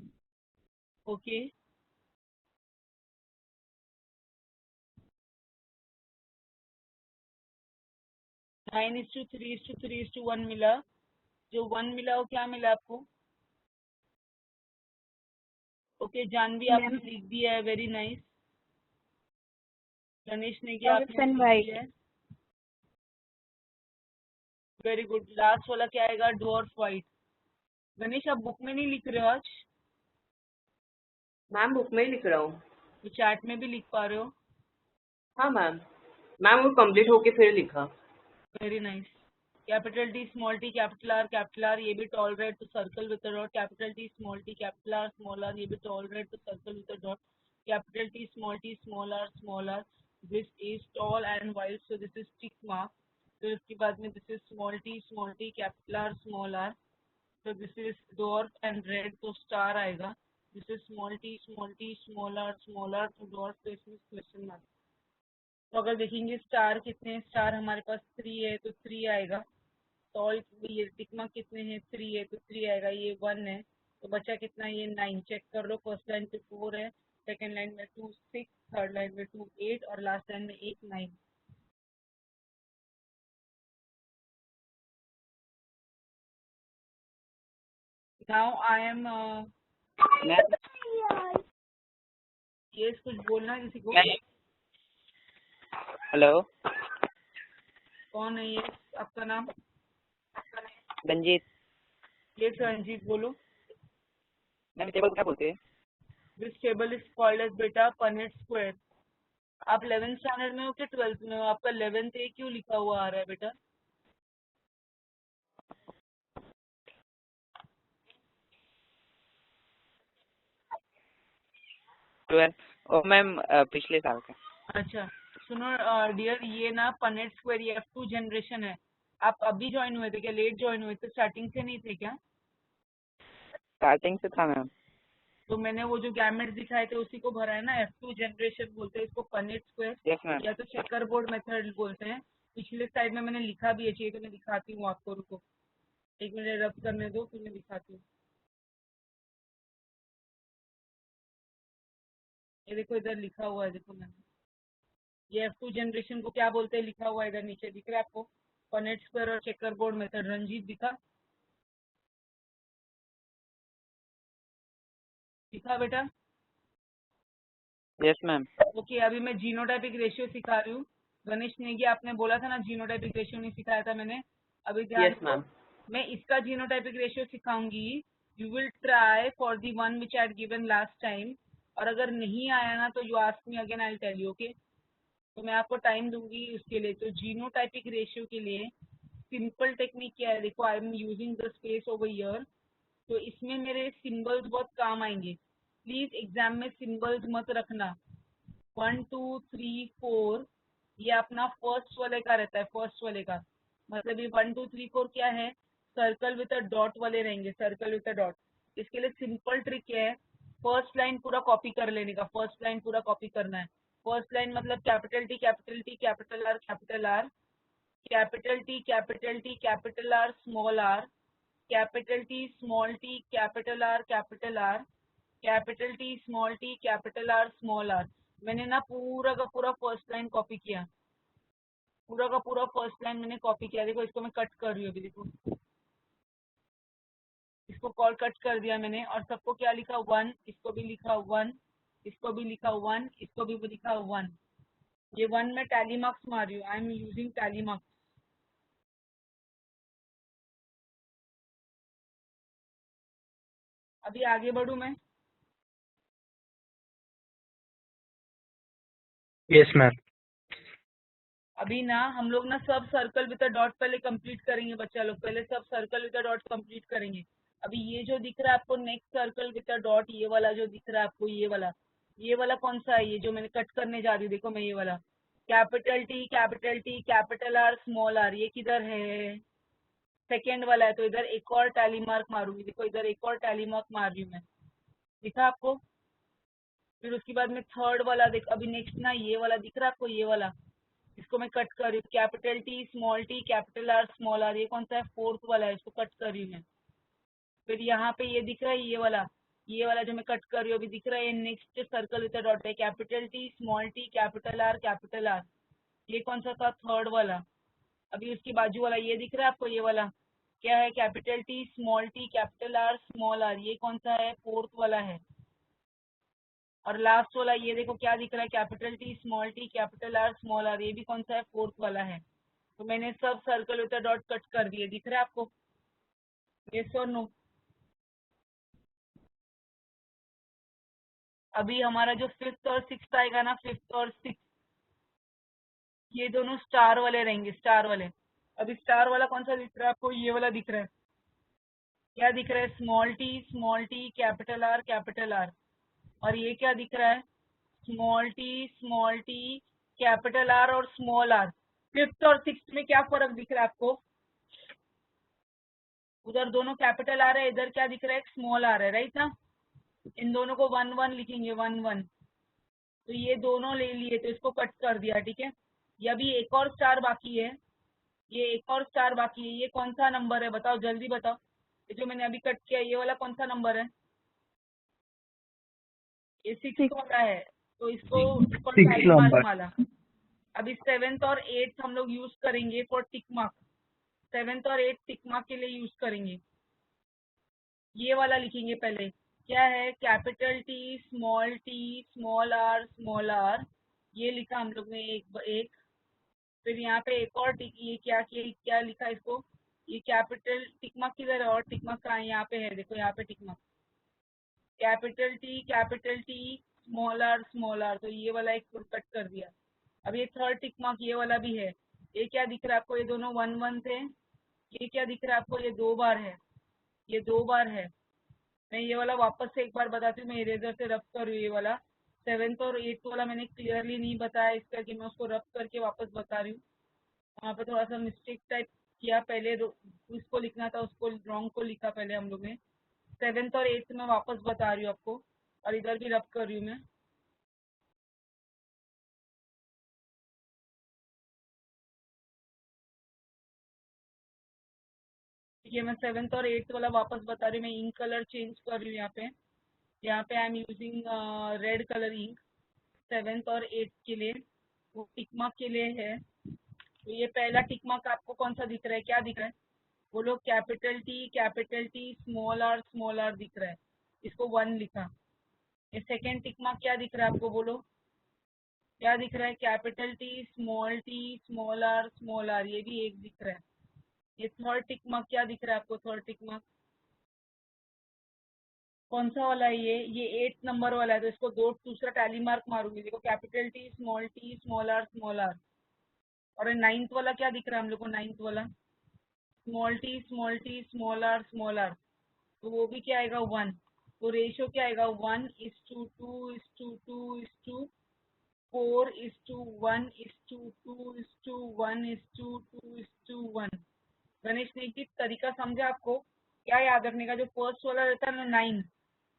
Okay, nine is to three is to one मिला। जो 1 मिला वो क्या मिला आपको? ओके, जानवी आपने मैम लिख दिया है, वेरी नाइस। गणेश ने क्या Dwarf आपने and लिख white। दिया है, वेरी गुड। लास्ट वाला क्या आएगा? Dwarf white. गणेश आप बुक में नहीं लिख रहे हो आज? मैम बुक में ही लिख रहा हूँ। तो चैट में भी लिख पा रहे हो? हाँ मैम, मैम वो कंप्लीट होके फिर लिखा। Very nice. Capital T small T capital R, ये भी tall red to circle with dot. Capital T small R, ये भी tall red to circle with dot. Capital T small R, this is tall and white, so this is tick mark. फिर उसके बाद में this is small T capital R small R, so this is dwarf and red, तो star आएगा। this is small t small r, तो dwarf तो इसमें question mark. तो अगर देखेंगे स्टार कितने हैं, स्टार हमारे पास 3 है तो 3 आएगा। टॉल ये टिकमा कितने हैं, 3 है तो 3 आएगा। ये 1 है तो बचा कितना, ये 9। चेक कर लो, फर्स्ट लाइन पे 4 है, सेकंड लाइन में 2 6, थर्ड लाइन में 2 8 और लास्ट लाइन में 1 9। नाउ आई एम ये कुछ बोलना है किसी को? हेलो, कौन है ये? आपका नाम? रंजीत। ये रंजीत, बोलो। मैम टेबल क्या बोलते हैं? This table is called as बेटा पनेट स्क्वायर। आप 11th स्टैंडर्ड में हो कि 12th में हो? आपका 11th ए क्यों लिखा हुआ आ रहा है बेटा? ओ मैम पिछले साल का। अच्छा सुनो डियर, ये ना पनेट स्क्वायर ये F2 जनरेशन है। आप अभी ज्वाइन हुए थे क्या? लेट ज्वाइन हुए थे? स्टार्टिंग से नहीं थे क्या? स्टार्टिंग से था मैम। तो मैंने वो जो गैमेट दिखाए थे उसी को भरा है ना। F2 जनरेशन बोलते हैं इसको, पनेट स्क्वायर यस मैम। या तो चेकर बोर्ड मेथड बोलते हैं। पिछले साइड में मैंने लिखा भी है, चाहिए तो मैं दिखाती हूँ आपको, रुको 1 मिनट रब करने दो फिर मैं दिखाती हूँ। ये देखो इधर लिखा हुआ है, देखो मैंने ये F2 जनरेशन को क्या बोलते हैं लिखा हुआ है, इधर नीचे दिख रहा है आपको, पनेट स्क्वायर और चेकर बोर्ड मेथड। रंजीत दिखा? दिखा बेटा? Yes ma'am. ओके, अभी मैं जीनोटाइपिक रेशियो सिखा रही हूँ। गणेश नेगी आपने बोला था ना जीनोटाइपिक रेशियो नहीं सिखाया था मैंने, अभी ध्यान यस दो। मैम। मैं इसका जीनोटाइपिक रेशियो सिखाऊंगी। You will try for the one which I had given last time, और अगर नहीं आया ना तो you ask me again, I will tell you. Okay, तो मैं आपको टाइम दूंगी उसके लिए। तो जीनोटाइपिक रेशियो के लिए सिंपल टेक्निक क्या है, देखो आई am using the space over here, तो इसमें मेरे सिंबल्स बहुत काम आएंगे। प्लीज एग्जाम में सिंबल्स मत रखना। 1 2 3 4 ये अपना फर्स्ट वाले का रहता है, फर्स्ट वाले का मतलब ये 1 2 3 4 क्या है, सर्कल विद अ डॉट वाले रहेंगे, सर्कल विद अ डॉट। इसके लिए सिंपल ट्रिक क्या है, फर्स्ट लाइन पूरा कॉपी कर लेने का, फर्स्ट लाइन पूरा कॉपी करना है। फर्स्ट लाइन मतलब capital T capital T capital R capital R, capital T capital T capital R small R, capital T small T capital R capital R, capital T capital R small R. मैंने ना पूरा का पूरा first line copy किया, पूरा का पूरा first line मैंने कॉपी किया। देखो इसको मैं कट कर रही हूँ अभी, देखो इसको कॉल कट कर दिया मैंने, और सबको क्या लिखा 1, इसको भी लिखा 1, इसको भी लिखा 1, इसको भी लिखा 1। ये 1 में टैली मार्क्स मार रही हूँ, I am using tally marks. अभी आगे बढ़ू मैं? Yes, ma'am. अभी ना हम लोग ना सब सर्कल विद डॉट पहले कंप्लीट करेंगे बच्चा लोग, पहले सब सर्कल विद डॉट कंप्लीट करेंगे। अभी ये जो दिख रहा है आपको नेक्स्ट सर्कल विद डॉट, ये वाला जो दिख रहा है आपको, ये वाला कौन सा है, ये जो मैंने कट करने जा रही हूँ, देखो मैं ये वाला capital T capital R small R, ये किधर है? सेकेंड वाला है तो इधर एक और टैली मार्क मारूंगी। देखो इधर एक और टैली मार्क मार रही हूँ मैं, दिखा आपको। फिर उसके बाद में थर्ड वाला देख, अभी नेक्स्ट ना ये वाला दिख रहा है आपको, ये वाला, इसको मैं कट कर रही हूँ। Capital T small T capital R small R, ये कौन सा है, फोर्थ वाला है, इसको कट कर रही हूँ मैं। फिर यहाँ पे ये दिख रहा है ये वाला जो मैं कट कर रही हूँ अभी दिख रहा है, नेक्स्ट सर्कल विद डॉट है, capital T small T capital R, ये कौन सा था, थर्ड वाला। अभी उसकी बाजू वाला ये दिख रहा है आपको, ये वाला क्या है, capital T small T capital R small R, ये कौन सा है, फोर्थ वाला है। और लास्ट वाला ये देखो क्या दिख रहा है, capital T small T capital R small R, ये भी कौन सा है, फोर्थ वाला है। तो मैंने सब सर्कल विद डॉट कट कर दिए, दिख रहा है आपको, यस और नो। अभी हमारा जो फिफ्थ और सिक्स्थ आएगा ना, फिफ्थ और सिक्स्थ, ये दोनों स्टार वाले रहेंगे, स्टार वाले। अभी स्टार वाला कौन सा दिख रहा है आपको, ये वाला दिख रहा है, क्या दिख रहा है, स्मॉल टी कैपिटल आर, और ये क्या दिख रहा है, स्मॉल टी कैपिटल आर और स्मॉल आर। फिफ्थ और सिक्स्थ में क्या फर्क दिख रहा है आपको, उधर दोनों कैपिटल आर है, इधर क्या दिख रहा है, एक स्मॉल आर है, राइट ना। इन दोनों को 1 1 लिखेंगे, 1 1। तो ये दोनों ले लिए तो इसको कट कर दिया, ठीक है। ये अभी एक और स्टार बाकी है, ये एक और स्टार बाकी है, ये कौन सा नंबर है बताओ, जल्दी बताओ। ये जो मैंने अभी कट किया ये वाला कौन सा नंबर है, ये 6 वाला है, तो इसको ऊपर Sixth टैली मार्क number. मारा। अभी 7th और 8th हम लोग यूज करेंगे फॉर टिक मार्क, 7th और 8th टिक मार्क के लिए यूज करेंगे। ये वाला लिखेंगे पहले, क्या है, कैपिटल टी स्मॉल आर, ये लिखा हम लोग ने एक। फिर यहाँ पे एक और टिक, ये क्या लिखा इसको, ये कैपिटल टिक मार्क किधर है, और टिक मार्क कहाँ है, यहाँ पे है, देखो यहाँ पे tick mark, capital T small R, तो ये वाला एक कट कर दिया। अब ये थर्ड टिक मार्क ये वाला भी है, ये क्या दिख रहा है आपको, ये दोनों 1 1 थे, ये क्या दिख रहा है आपको, ये 2 बार है, ये 2 बार है। मैं ये वाला वापस से एक बार बताती हूँ, मैं इरेजर से रब कर रही हूँ, ये वाला 7th और 8th वाला मैंने क्लियरली नहीं बताया इसका, कि मैं उसको रब करके वापस बता रही हूँ। वहाँ पे थोड़ा सा मिस्टेक टाइप किया, पहले इसको लिखना था, उसको रॉन्ग को लिखा पहले हम लोग ने। 7th और 8th में वापस बता रही हूँ आपको, और इधर भी रब कर रही हूँ मैं। ठीक है, मैं 7th और 8th वाला वापस बता रही हूँ। मैं इंक कलर चेंज कर रही हूँ यहाँ पे I am using red colour ink 7th और 8th के लिए, वो टिक मार्क के लिए है। तो ये पहला टिक मार्क आपको कौन सा दिख रहा है, क्या दिख रहा है, वो लोग कैपिटल टी स्मॉल आर दिख रहा है, इसको 1 लिखा। ये सेकेंड टिक मार्क क्या दिख रहा है आपको, बोलो क्या दिख रहा है, कैपिटल टी स्मॉल आर, ये भी 1 दिख रहा है। ये थर्ड टिक मार्क क्या दिख रहा है आपको, थर्ड टिक मार्क कौन सा वाला है, ये 8th नंबर वाला है, तो इसको दूसरा टैली मार्क मारूंगी, देखो कैपिटल टी स्मॉल आर। और 9th वाला क्या दिख रहा है हम लोग को, 9th वाला स्मॉल टी स्मॉल आर, तो वो भी क्या आएगा, 1। तो रेशियो क्या आएगा, 1:2:2:4:1:2:1:2:1। गणेश ने की तरीका समझा आपको, क्या याद रखने का, जो फर्स्ट वाला रहता है ना 9,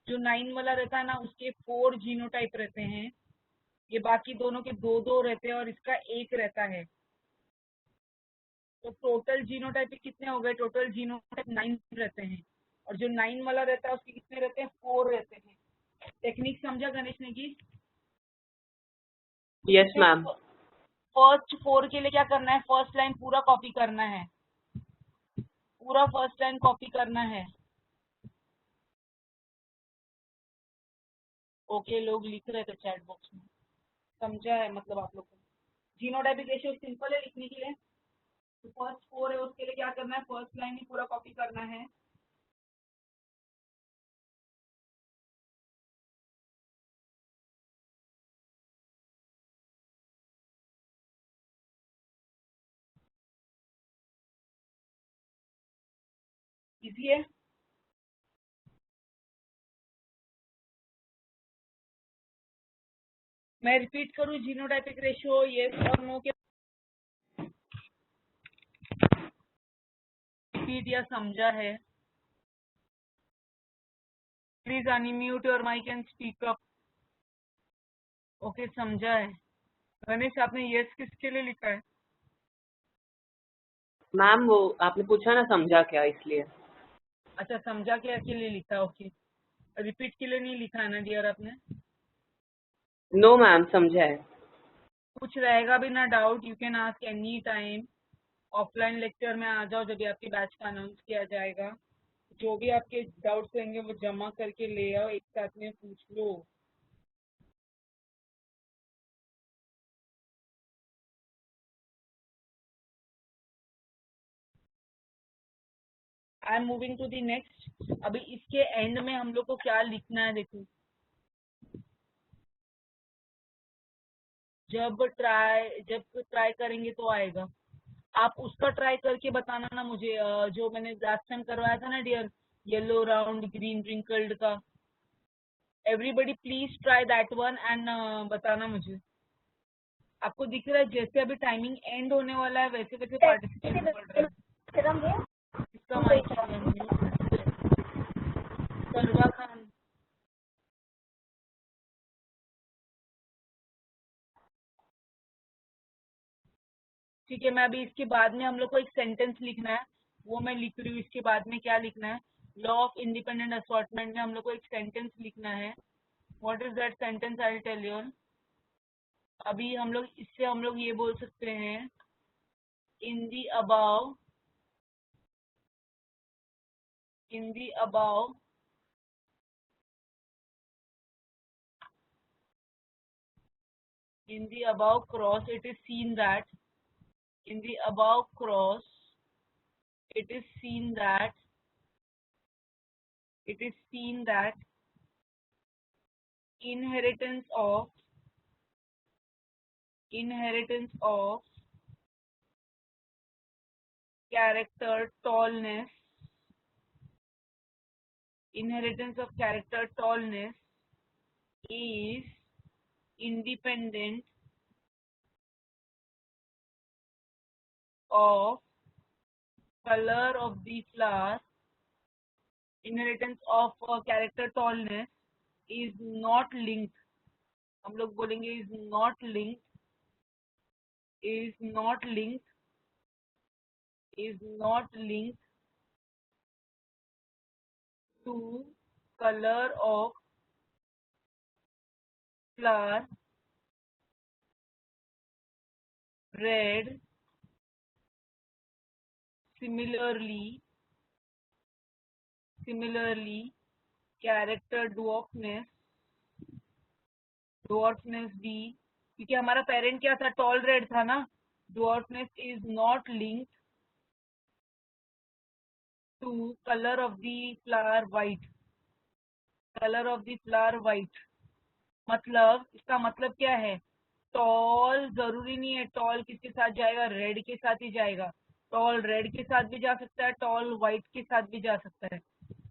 जो 9 वाला रहता है ना, उसके 4 जीनोटाइप रहते हैं, ये बाकी दोनों के 2 2 रहते हैं और इसका 1 रहता है। तो टोटल जीनोटाइप कितने हो गए, टोटल जीनोटाइप 9 रहते हैं, और जो 9 वाला रहता है उसके कितने रहते हैं, 4 रहते हैं। टेक्निक समझा गणेश ने की। Yes ma'am. फर्स्ट 4 के लिए क्या करना है, फर्स्ट लाइन पूरा कॉपी करना है, पूरा फर्स्ट लाइन कॉपी करना है। ओके, लोग लिख रहे थे चैट बॉक्स में, समझा है मतलब आप लोग को। जीनोटाइपिक रेशियो सिंपल है लिखने के लिए, तो फर्स्ट 4 है उसके लिए क्या करना है, फर्स्ट लाइन ही पूरा कॉपी करना है। इजी है। मैं रिपीट करूँ, जीनोटाइपिक रेशियो यस और नो के कंप्लीट या समझा है? Please unmute your mic and speak up. Okay, समझा है। गणेश, आपने यस किसके लिए लिखा है? मैम वो आपने पूछा ना समझा क्या, इसलिए। अच्छा, समझा क्या के लिए लिखा? ओके, रिपीट के लिए नहीं लिखा है ना डियर आपने? नो मैम, समझा है। कुछ रहेगा भी ना doubt, you can ask any time. Offline lecture में आ जाओ जब भी आपकी बैच का अनाउंस किया जाएगा। जो भी आपके डाउट्स रहेंगे वो जमा करके ले आओ, एक साथ में पूछ लो। I am moving to the next. अभी इसके एंड में हम लोग को क्या लिखना है देखो। जब ट्राई करेंगे तो आएगा। आप उसका ट्राई करके बताना ना मुझे, जो मैंने लास्ट टाइम करवाया था ना dear, yellow round green wrinkled का। Everybody please try that one and बताना मुझे। आपको दिख रहा है जैसे अभी टाइमिंग एंड होने वाला है वैसे वैसे पार्टिसिपेट बढ़ रहा है। इसका माइक सर्वा खान। ठीक है, मैं अभी इसके बाद में हम लोग को एक सेंटेंस लिखना है, वो मैं लिख रही हूँ। इसके बाद में क्या लिखना है? लॉ ऑफ इंडिपेंडेंट असॉर्टमेंट में हम लोग को एक सेंटेंस लिखना है। What is that sentence? I will tell you. अभी हम लोग इससे हम लोग ये बोल सकते हैं, in the above in the above cross it is seen that in the above cross it is seen that inheritance of character tallness is independent of color of the flower. Inheritance of character tallness is not linked, हम लोग बोलेंगे is not linked to color of flower, red. Similarly, character dwarfness भी, क्योंकि हमारा parent क्या था? Toll red था ना। dwarfness is not linked to color of the flower white. मतलब इसका मतलब क्या है? टॉल जरूरी नहीं है टॉल किसके साथ जाएगा, रेड के साथ ही जाएगा। टॉल रेड के साथ भी जा सकता है, टॉल व्हाइट के साथ भी जा सकता है।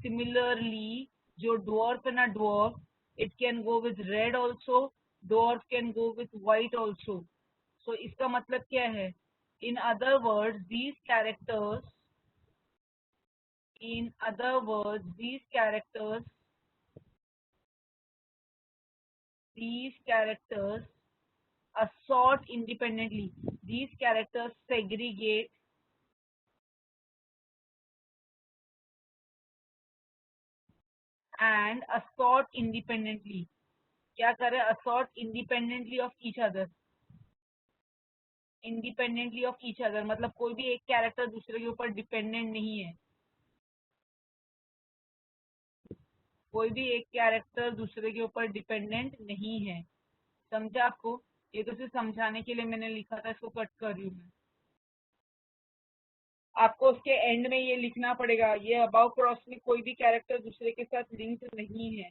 सिमिलरली जो ड्वार्फ है ना, dwarf, it can go with red also, dwarf can go with white also. So इसका मतलब क्या है? In other words these characters assort independently. These characters segregate and assort independently. क्या करे? Assort independently of each other. मतलब कोई भी एक कैरेक्टर दूसरे के ऊपर डिपेंडेंट नहीं है। समझा आपको? ये तो सिर्फ समझाने के लिए मैंने लिखा था, इसको कट कर रही हूँ मैं। आपको उसके एंड में ये लिखना पड़ेगा, ये अबाउ क्रॉस में कोई भी कैरेक्टर दूसरे के साथ लिंक नहीं है।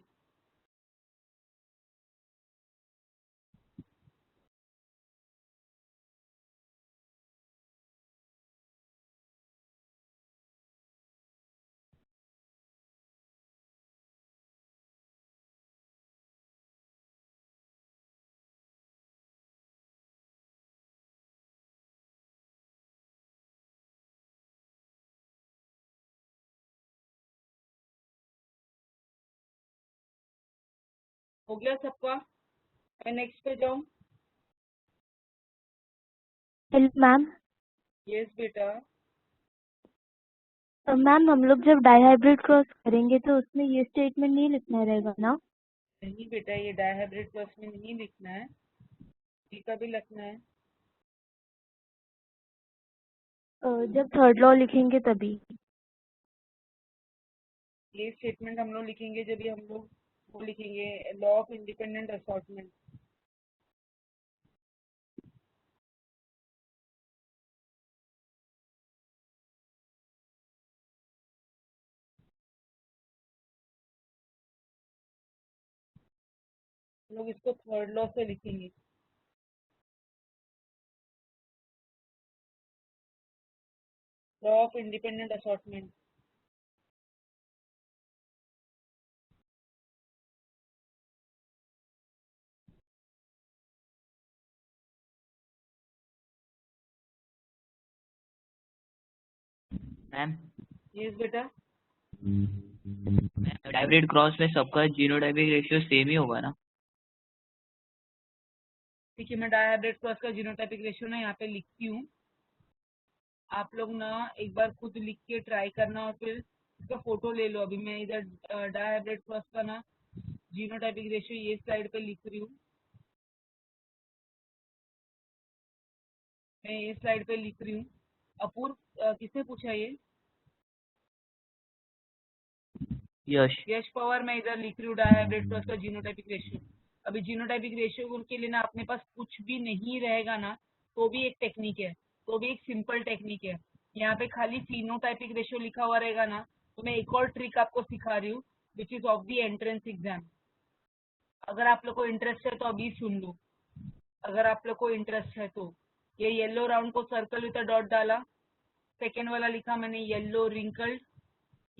हो गया सबका? मैं नेक्स्ट पे जाऊँ? मैम यस बेटा। मैम हम लोग जब डाइहाइब्रिड क्रॉस करेंगे तो उसमें ये स्टेटमेंट नहीं लिखना रहेगा ना? नहीं बेटा, ये डायहाइब्रिड क्रॉस में नहीं लिखना है, डी का भी लिखना है। जब थर्ड लॉ लिखेंगे तभी। ये स्टेटमेंट हम लोग लिखेंगे जब भी हम लोग वो लिखेंगे लॉ ऑफ इंडिपेंडेंट असॉर्टमेंट। लोग इसको थर्ड लॉ से लिखेंगे। Law of independent assortment. Ma'am yes बेटा। हाइब्रिड क्रॉस में सबका जीनोटाइपिक रेशियो सेम ही होगा ना? ठीक है, मैं डायहाइब्रिड क्रॉस का जीनोटाइपिक रेशियो ना यहाँ पे लिखती हूँ। आप लोग ना एक बार खुद लिख के ट्राई करना और फिर इसका फोटो ले लो। अभी मैं इधर डायहाइब्रिड क्रॉस का ना जीनोटाइपिक रेशियो ये स्लाइड पे लिख रही हूँ। मैं ये स्लाइड पे लिख रही हूँ। अपूर्व किसने पूछा ये? यश पवार। मैं इधर लिख रही हूँ डायहाइब्रिड क्रॉस का जीनोटाइपिक रेशियो। अभी जीनोटाइपिक रेशियो के लिए ना अपने पास कुछ भी नहीं रहेगा ना तो भी एक टेक्निक है, तो भी एक सिंपल टेक्निक है। यहाँ पे खाली फिनोटाइपिक रेशियो लिखा हुआ रहेगा ना तो मैं एक और ट्रिक आपको सिखा रही हूँ which is of the entrance exam. अगर आप लोग को इंटरेस्ट है तो अभी सुन लो। अगर आप लोग को इंटरेस्ट है तो ये येलो राउंड को सर्कल विद डॉट डाला। सेकेंड वाला लिखा मैंने येलो रिंकल्ड।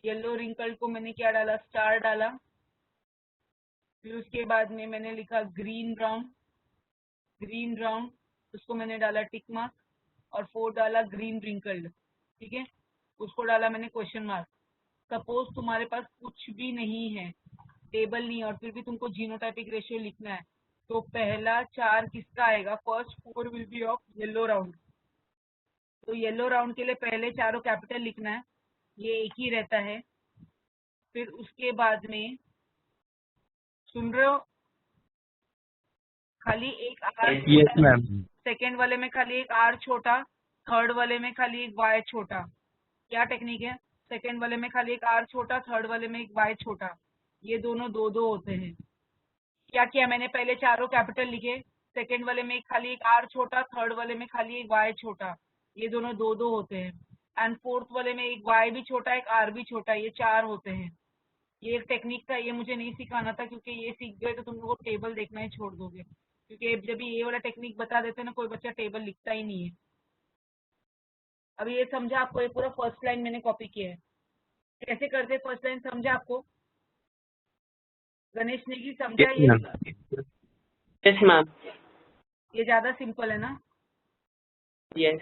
येलो रिंकल्ड को मैंने क्या डाला? स्टार डाला। फिर उसके बाद में मैंने लिखा ग्रीन राउंड। ग्रीन राउंड उसको मैंने डाला टिक मार्क और 4 डाला ग्रीन रिंकल्ड। ठीक है, उसको डाला मैंने क्वेश्चन मार्क। सपोज तुम्हारे पास कुछ भी नहीं है, टेबल नहीं, और फिर भी तुमको जीनोटाइपिक रेशियो लिखना है तो पहला 4 किसका आएगा? First 4 will be of yellow round. तो येलो राउंड के लिए पहले चारों कैपिटल लिखना है, ये एक ही रहता है। फिर उसके बाद में सुन रहे हो? खाली एक आर यस छोटा, मैम। सेकेंड वाले में खाली एक आर छोटा, थर्ड वाले में खाली एक वाई छोटा। क्या टेक्निक है? सेकेंड वाले में खाली एक आर छोटा, थर्ड वाले में एक वाई छोटा। ये दोनों दो दो होते हैं। क्या किया मैंने? पहले चारों कैपिटल लिखे, सेकेंड वाले में खाली एक आर छोटा, थर्ड वाले में खाली एक वाई छोटा। ये दोनों दो दो होते हैं। एंड फोर्थ वाले में एक वाई भी छोटा, एक आर भी छोटा, ये 4 होते हैं। ये एक टेक्निक था, ये मुझे नहीं सिखाना था क्योंकि ये सीख गए तो तुम लोग को टेबल देखना ही छोड़ दोगे। क्योंकि जब ये वाला टेक्निक बता देते ना कोई बच्चा टेबल लिखता ही नहीं है। अभी ये समझा आपको? ये पूरा फर्स्ट लाइन मैंने कॉपी किया है। कैसे करते फर्स्ट लाइन समझा आपको? गणेश नेगी समझा यस ये? मैम। Yes ma'am. ये ज्यादा सिंपल है ना? यस।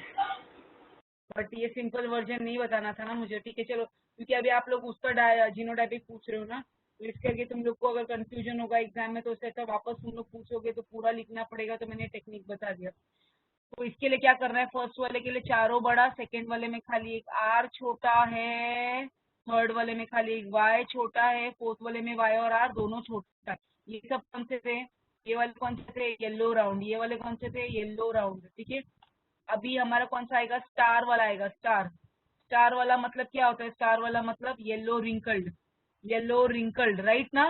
बट ये सिंपल वर्जन नहीं बताना था ना मुझे। ठीक है चलो, क्योंकि अभी आप लोग उसका जीनोटाइपिक पूछ रहे हो ना, तो इस करके तुम लोग को अगर कंफ्यूजन होगा एग्जाम में तो उससे अच्छा वापस तुम लोग पूछोगे तो पूरा लिखना पड़ेगा। तो मैंने टेक्निक बता दिया। तो इसके लिए क्या करना है? फर्स्ट वाले के लिए चारों बड़ा, सेकेंड वाले में खाली एक आर छोटा है, थर्ड वाले में खाली एक वाई छोटा है, फोर्थ वाले में वाई और आर दोनों छोटा है। ये सब कौन से थे? ये वाले कौन से थे? Yellow round. ये वाले कौन से थे? Yellow round. ठीक है, अभी हमारा कौन सा आएगा? स्टार वाला आएगा। स्टार। स्टार वाला मतलब क्या होता है? स्टार वाला मतलब yellow wrinkled. Yellow wrinkled, right ना?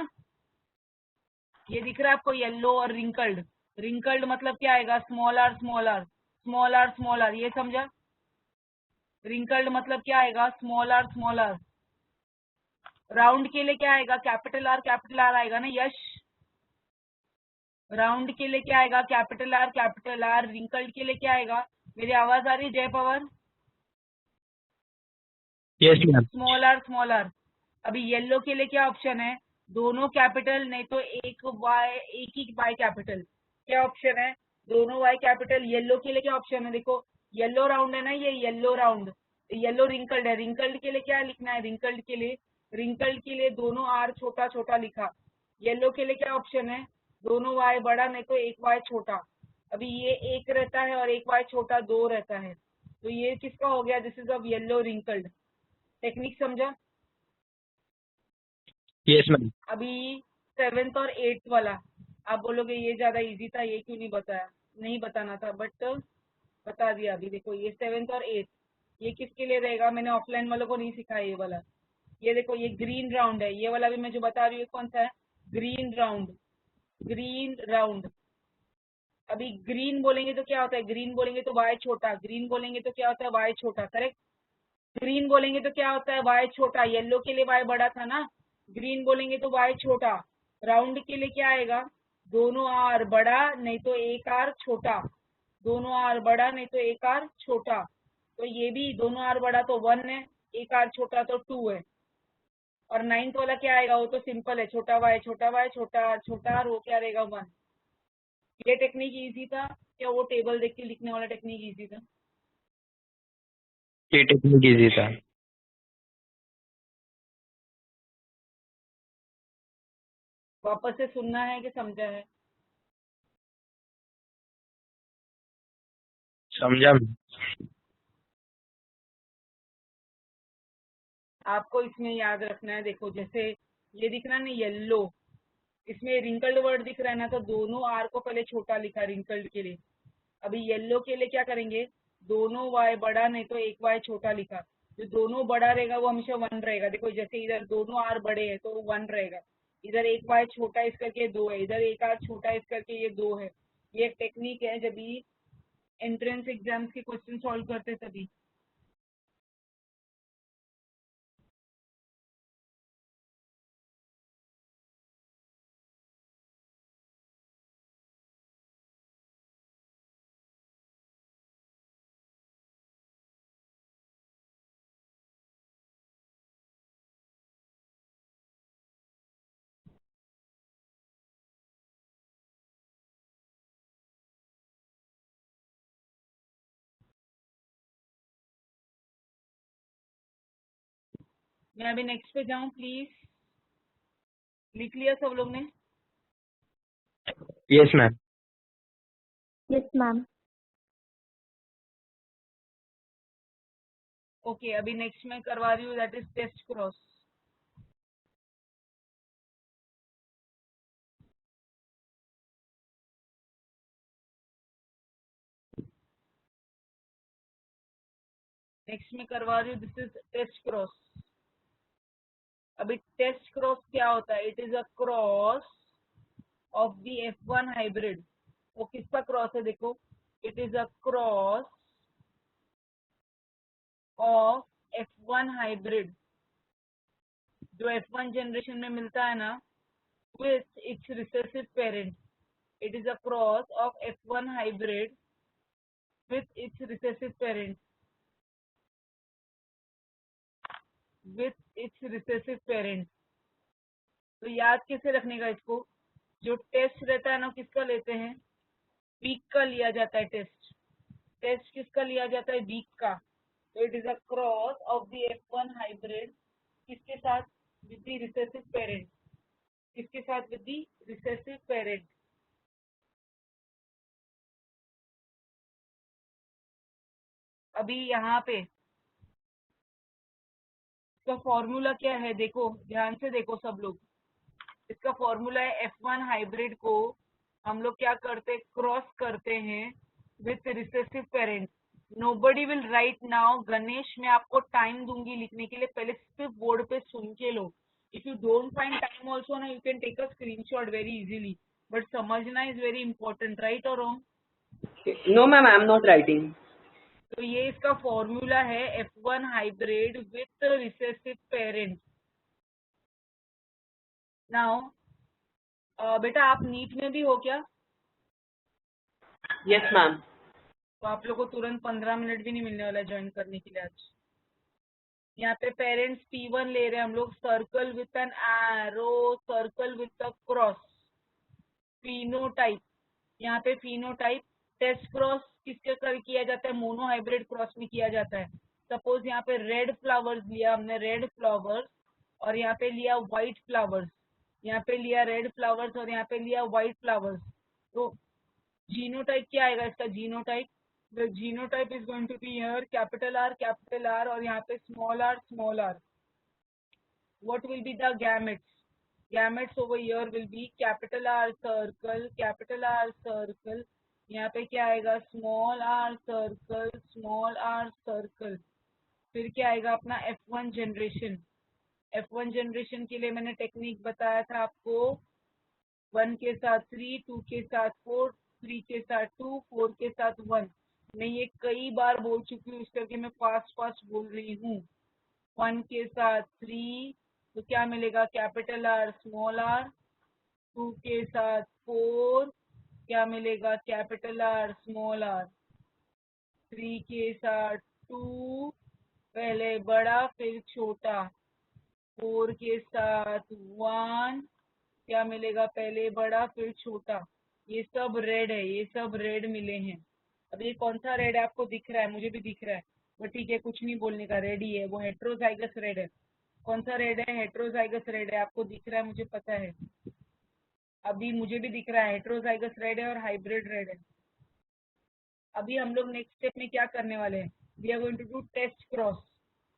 ये दिख रहा है आपको? येलो और रिंकल्ड। रिंकल्ड मतलब क्या आएगा? Small R small R small R small R. ये समझा? रिंकल्ड मतलब क्या आएगा? Small R small R. Round के लिए क्या आएगा? कैपिटल आर आएगा ना यश? राउंड के लिए क्या आएगा? Capital R capital R. Wrinkled के लिए क्या आएगा? मेरी आवाज आ रही Jay Pawar? Yes ma'am. Small R small R. अभी येलो के लिए क्या ऑप्शन है? दोनों कैपिटल, नहीं तो एक ही वाई कैपिटल। क्या ऑप्शन है? दोनों वाई कैपिटल। येलो के लिए क्या ऑप्शन है? देखो येलो राउंड है ना, ये येलो राउंड। येलो रिंकल्ड है। रिंकल्ड के लिए क्या लिखना है? रिंकल्ड के लिए दोनों आर छोटा छोटा लिखा। येलो के लिए क्या ऑप्शन है, दोनों y बड़ा नहीं तो एक y छोटा। अभी ये एक रहता है और एक y छोटा 2 रहता है, तो ये किसका हो गया, this is of yellow wrinkled. Technique समझा? Yes ma'am. अभी 7th और 8th वाला आप बोलोगे ये ज्यादा इजी था, ये क्यों नहीं बताया, नहीं बताना था, बट बता दिया। अभी देखो ये 7th और 8th ये किसके लिए रहेगा, मैंने ऑफलाइन वालों को नहीं सिखाया ये वाला। ये देखो ये ग्रीन राउंड है, ये वाला भी मैं जो बता रही हूँ कौन सा है, ग्रीन राउंड, ग्रीन राउंड। अभी ग्रीन बोलेंगे तो क्या होता है, ग्रीन बोलेंगे तो y छोटा, ग्रीन बोलेंगे तो क्या होता है y छोटा, करेक्ट। ग्रीन बोलेंगे तो क्या होता है y छोटा, येलो के लिए y बड़ा था ना, ग्रीन बोलेंगे तो y छोटा। राउंड के लिए क्या आएगा, दोनों r बड़ा नहीं तो एक r छोटा, दोनों r बड़ा नहीं तो एक r छोटा। तो ये भी दोनों r बड़ा तो 1 है, एक r छोटा तो 2 है। और 9th वाला क्या आएगा, वो तो सिंपल है, छोटा y छोटा y छोटा r छोटा r, वो क्या रहेगा 1। ये टेक्निक इजी था क्या, वो टेबल देख के लिखने वाला टेक्निक इजी था? ये टेक्निक इजी था। वापस से सुनना है कि समझा है? समझा मैम। आपको इसमें याद रखना है, देखो जैसे ये दिख रहा है ना येलो, इसमें रिंकल्ड वर्ड दिख रहा है ना, तो दोनों आर को पहले छोटा लिखा रिंकल्ड के लिए। अभी येलो के लिए क्या करेंगे, दोनों वाई बड़ा नहीं तो एक वाई छोटा लिखा, जो दोनों बड़ा रहेगा वो हमेशा 1 रहेगा। देखो जैसे इधर दोनों आर बड़े हैं तो 1 रहेगा, इधर एक वाई छोटा इस करके 2 है, इधर एक आर छोटा इस करके ये 2 है। ये एक टेक्निक है जब भी एंट्रेंस एग्जाम्स के क्वेश्चन सॉल्व करते तभी। मैं अभी नेक्स्ट पे जाऊं प्लीज, लिख लिया सब लोग ने? Yes ma'am. Yes ma'am. Okay अभी नेक्स्ट मैं करवा रही हूँ, that is test cross. Next में करवा रही हूँ, दिस इज टेस्ट क्रॉस। अभी टेस्ट क्रॉस क्या होता है, it is a cross of the F1 hybrid. वो किसका क्रॉस है, देखो it is a cross of F1 hybrid, जो F1 जनरेशन में मिलता है ना, with its recessive parent. It is a cross of F1 hybrid with its recessive parent. With its recessive parent. तो याद कैसे रखने का इसको, जो टेस्ट रहता है ना किसका लेते हैं, वीक का लिया जाता है टेस्ट। टेस्ट किसका लिया जाता है, वीक का। तो it is a cross of the F1 hybrid किसके साथ, विद द रिसेसिव पेरेंट। किसके साथ, विद द रिसेसिव पेरेंट। अभी यहाँ पे इसका फॉर्मूला क्या है, देखो ध्यान से देखो सब लोग। इसका फॉर्मूला है F1 हाइब्रिड को हम लोग क्या करते, क्रॉस करते हैं with recessive parent. Nobody will write now. Ganesh मैं आपको टाइम दूंगी लिखने के लिए, पहले सिर्फ बोर्ड पे सुन के लो। If you don't find time also ना, you can take a screenshot very easily, but समझना इज वेरी इंपॉर्टेंट, राइट और wrong? No, ma'am, I am not writing. तो ये इसका फॉर्मूला है F1 hybrid with recessive parent. Now बेटा आप NEET में भी हो क्या? Yes, ma'am. तो आप लोग को तुरंत 15 मिनट भी नहीं मिलने वाला ज्वाइन करने के लिए आज। यहाँ पे पेरेंट्स P1 ले रहे हैं हम लोग, circle with an arrow, circle with a cross, phenotype. यहाँ पे फिनोटाइप टेस्ट क्रॉस किसके कर किया जाता है, मोनो हाइब्रिड क्रॉस में किया जाता है। सपोज यहाँ पे रेड फ्लावर्स लिया हमने, रेड फ्लावर्स, और यहाँ पे लिया व्हाइट फ्लावर्स, यहाँ पे लिया रेड फ्लावर्स और यहाँ पे लिया व्हाइट फ्लावर्स। तो जीनोटाइप क्या आएगा इसका? Genotype, the genotype is going to be here capital R और यहाँ पे small R small R. What will be the gametes? Gametes over here will be capital R circle, capital R circle. यहाँ पे क्या आएगा? Small r circle, small r circle. फिर क्या आएगा अपना F1 जनरेशन। F1 जनरेशन के लिए मैंने टेक्निक बताया था आपको, 1 के साथ 3, 2 के साथ 4, 3 के साथ 2, 4 के साथ 1। मैं ये कई बार बोल चुकी हूँ, इस करके मैं फास्ट बोल रही हूँ। 1 के साथ 3 तो क्या मिलेगा? Capital R small are. 2 के साथ 4 क्या मिलेगा? Capital R small are. 3 के साथ 2 पहले बड़ा फिर छोटा। 4 के साथ 1 क्या मिलेगा? पहले बड़ा फिर छोटा। ये सब रेड है, ये सब रेड मिले हैं। अब ये कौन सा रेड है आपको दिख रहा है? मुझे भी दिख रहा है, बट ठीक है, कुछ नहीं बोलने का, रेड ही है वो, हेट्रोजाइगस रेड है। कौन सा रेड है? हेट्रोजाइगस रेड है। आपको दिख रहा है, मुझे पता है, अभी मुझे भी दिख रहा है, हेट्रोजाइगस रेड है और हाइब्रिड रेड है। अभी हम लोग नेक्स्ट स्टेप में क्या करने वाले हैं? We are going to do test cross.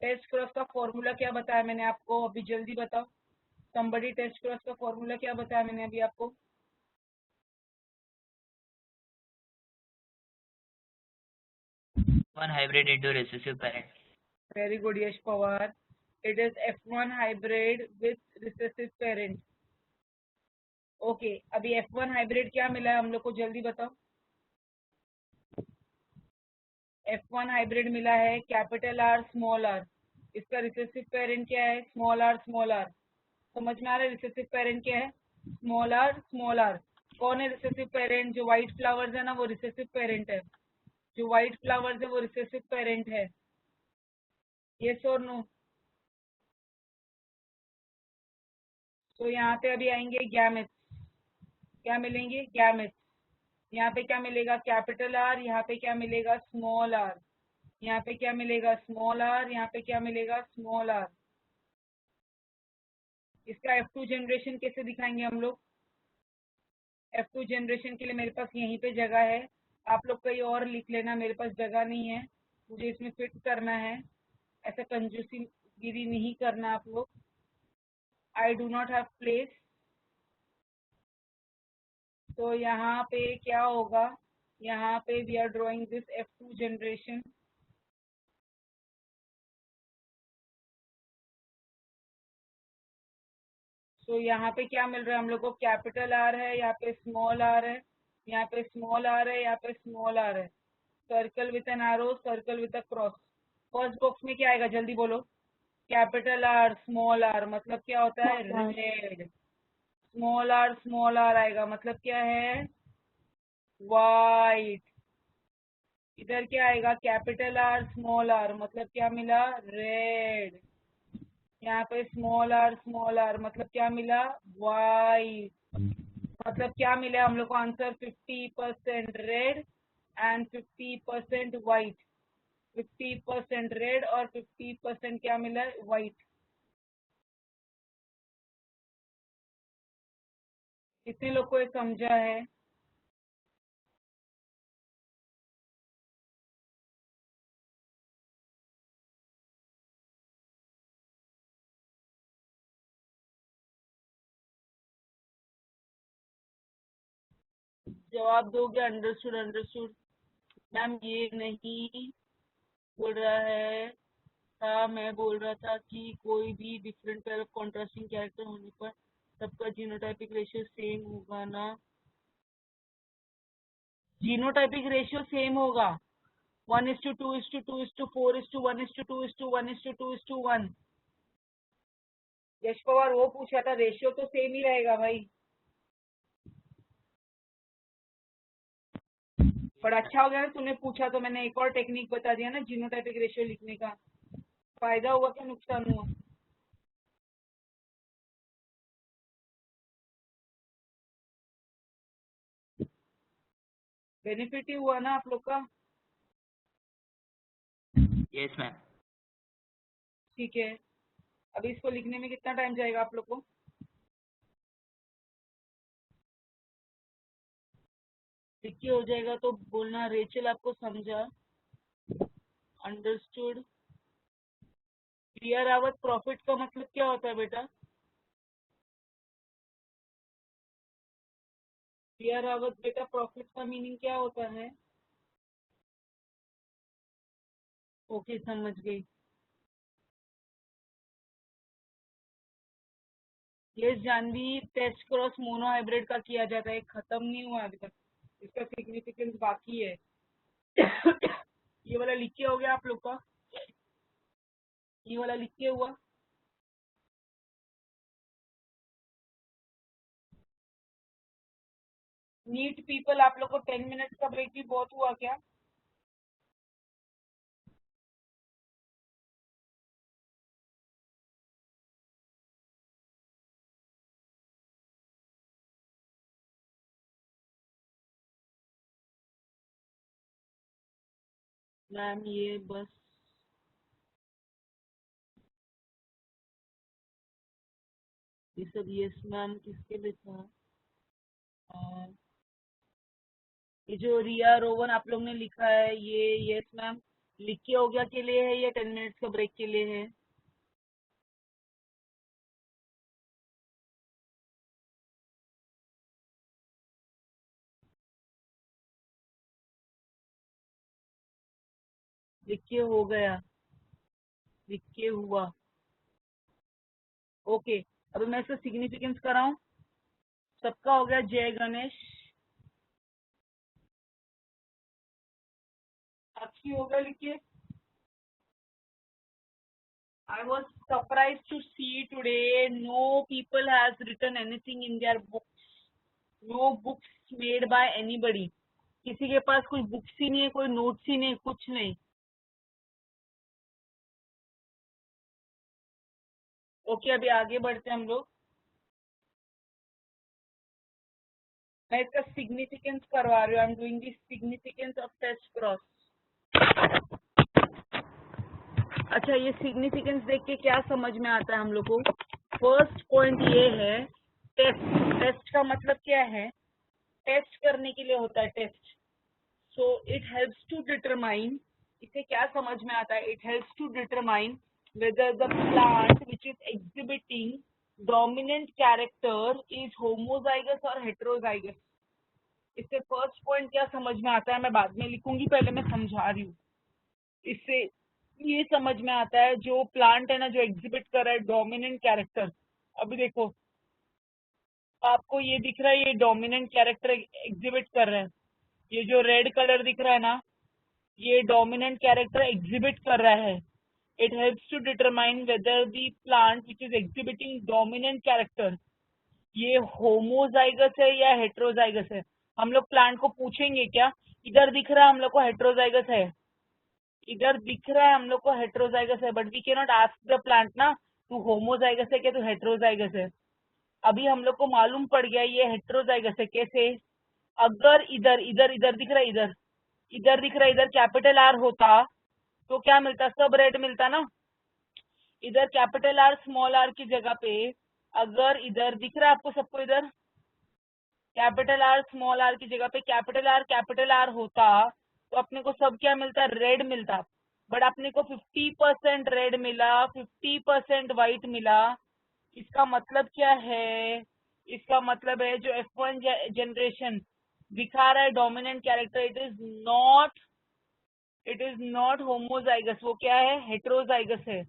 Test cross का फॉर्मूला क्या बताया मैंने आपको? अभी जल्दी बताओ somebody। टेस्ट क्रॉस का फॉर्मूला क्या बताया मैंने अभी आपको? One hybrid into recessive parent. Very good, Yash Pawar. It is F1 hybrid with recessive parent. Okay, अभी F1 hybrid क्या मिला है हम लोग को? जल्दी बताओ। F1 hybrid मिला है कैपिटल R स्मॉल r। इसका रिसेसिव पेरेंट क्या है? Small r small r। समझ में आ रहा है रिसेसिव पेरेंट क्या है? Small r small r। कौन है रिसेसिव पेरेंट? जो व्हाइट फ्लावर्स है ना, वो रिसेसिव पेरेंट है। जो व्हाइट फ्लावर्स है वो रिसेसिव पेरेंट है। यस और नो? तो यहाँ पे अभी आएंगे गैमेट्स। क्या मिलेंगे? गैमेट्स। यहाँ पे क्या मिलेगा? Capital R. यहाँ पे क्या मिलेगा? Small R. यहाँ पे क्या मिलेगा? Small R. यहाँ पे क्या मिलेगा? Small R. इसका F2 जनरेशन कैसे दिखाएंगे हम लोग? F2 जनरेशन के लिए मेरे पास यहीं पे जगह है, आप लोग कहीं और लिख लेना, मेरे पास जगह नहीं है, मुझे इसमें फिट करना है। ऐसा कंजूसी गिरी नहीं करना आप लोग। I do not have place. तो यहाँ पे क्या होगा? यहाँ पे we are drawing this F2 generation. तो यहाँ पे क्या मिल रहा है हम लोग को? कैपिटल आर है, यहाँ पे स्मॉल आर है, यहाँ पे स्मॉल आर है, यहाँ पे स्मॉल आर है। Circle with an arrow, circle with a cross. First box में क्या आएगा? जल्दी बोलो। कैपिटल आर स्मॉल आर मतलब क्या होता है? रेड। स्मॉल आर आएगा मतलब क्या है? वाइट। इधर क्या आएगा? कैपिटल आर स्मॉल आर मतलब क्या मिला? रेड। यहाँ पे स्मॉल आर मतलब क्या मिला? वाइट। मतलब क्या मिला हम लोग को answer? 50% red and 50% white. 50% red और 50% क्या मिला है? वाइट। कितने लोग को ये समझा है? जवाब दोगे अंडरस्टूड अंडरस्टूड। मैम ये नहीं बोल रहा है था, मैं बोल रहा था कि कोई भी different pair of contrasting character होने पर सबका जीनोटाइपिक रेशियो सेम होगा ना? जीनोटाइपिक रेशियो सेम होगा। 1:2:2:4:1:1:2:1:1 यश पवार वो पूछा था, रेशियो तो सेम ही रहेगा भाई। बड़ा अच्छा हो गया ना तूने पूछा, तो मैंने एक और टेक्निक बता दिया ना जीनोटाइपिक रेशियो लिखने का। फायदा हुआ क्या नुकसान हुआ? बेनिफिट ही हुआ ना आप लोग का। Yes, ma'am. ठीक है, अभी इसको लिखने में कितना टाइम जाएगा आप लोग को? लिखिए हो जाएगा तो बोलना रेचल आपको समझा, अंडरस्टूड। प्रिया रावत प्रॉफिट का मतलब क्या होता है बेटा? प्रिया रावत बेटा प्रॉफिट का मीनिंग क्या होता है? ओके समझ गई। ये Jahnavi test cross monohybrid का किया जाता है, खत्म नहीं हुआ अभी तक, इसका सिग्निफिकेंस बाकी है। ये वाला लिख के हो गया आप लोग का? ये वाला लिख के हुआ? नीट पीपल आप लोग को 10 मिनट्स का ब्रेक भी बहुत हुआ क्या? मैम ये बस ये सब यस मैम किसके लिए था? ये जो रिया रोवन आप लोग ने लिखा है ये यस मैम लिख के हो गया के लिए है या 10 मिनट्स का ब्रेक के लिए है? लिख के हो गया, लिख के हुआ। ओके अभी मैं इसका सिग्निफिकेंस कराऊं। सबका हो गया जय गणेश, आपकी हो गया लिखिए। I was surprised to see today no people has written anything in their books. No books made by anybody. किसी के पास कोई बुक्स ही नहीं है, कोई नोट्स ही नहीं, कुछ नहीं। ओके अभी आगे बढ़ते हैं हम लोग। मैं इसका सिग्निफिकेंस करवा रही हूँ। I am doing the significance of test cross. अच्छा ये सिग्निफिकेंस देख के क्या समझ में आता है हम लोग को? फर्स्ट पॉइंट ये है टेस्ट। टेस्ट का मतलब क्या है? टेस्ट करने के लिए होता है test. So it helps to determine, इसे क्या समझ में आता है? It helps to determine whether the plant which is exhibiting dominant character is homozygous or heterozygous. इससे फर्स्ट पॉइंट क्या समझ में आता है मैं बाद में लिखूंगी, पहले मैं समझा रही हूँ। इससे ये समझ में आता है जो प्लांट है ना जो एग्जिबिट कर रहा है डोमिनेंट कैरेक्टर। अभी देखो आपको ये दिख रहा है, ये डोमिनेंट कैरेक्टर एग्जिबिट कर रहा है। ये जो रेड कलर दिख रहा है ना ये डोमिनेंट कैरेक्टर एग्जिबिट कर रहा है। It helps to determine whether the plant which is exhibiting dominant character ये होमोजाइगस है या हेट्रोजाइगस है। हम लोग प्लांट को पूछेंगे क्या? इधर दिख रहा है हम लोग को हेट्रोजाइगस है, इधर दिख रहा है हम लोग को हेट्रोजाइगस है, but we can not ask the plant ना तू होमोजाइगस है क्या तू हेट्रोजाइगस है। अभी हम लोग को मालूम पड़ गया ये हेट्रोजाइगस है। कैसे? अगर इधर इधर इधर दिख रहा है, इधर इधर दिख रहा है, इधर कैपिटल आर होता तो क्या मिलता? सब रेड मिलता ना। इधर कैपिटल आर स्मॉल आर की जगह पे अगर इधर दिख रहा है आपको सबको, इधर कैपिटल आर स्मॉल आर की जगह पे कैपिटल आर होता तो अपने को सब क्या मिलता? रेड मिलता। बट अपने को 50% रेड मिला, 50% व्हाइट मिला। इसका मतलब क्या है? इसका मतलब है जो F1 जनरेशन दिखा रहा है dominant character it is not homozygous. वो क्या है? हेट्रोजाइगस है।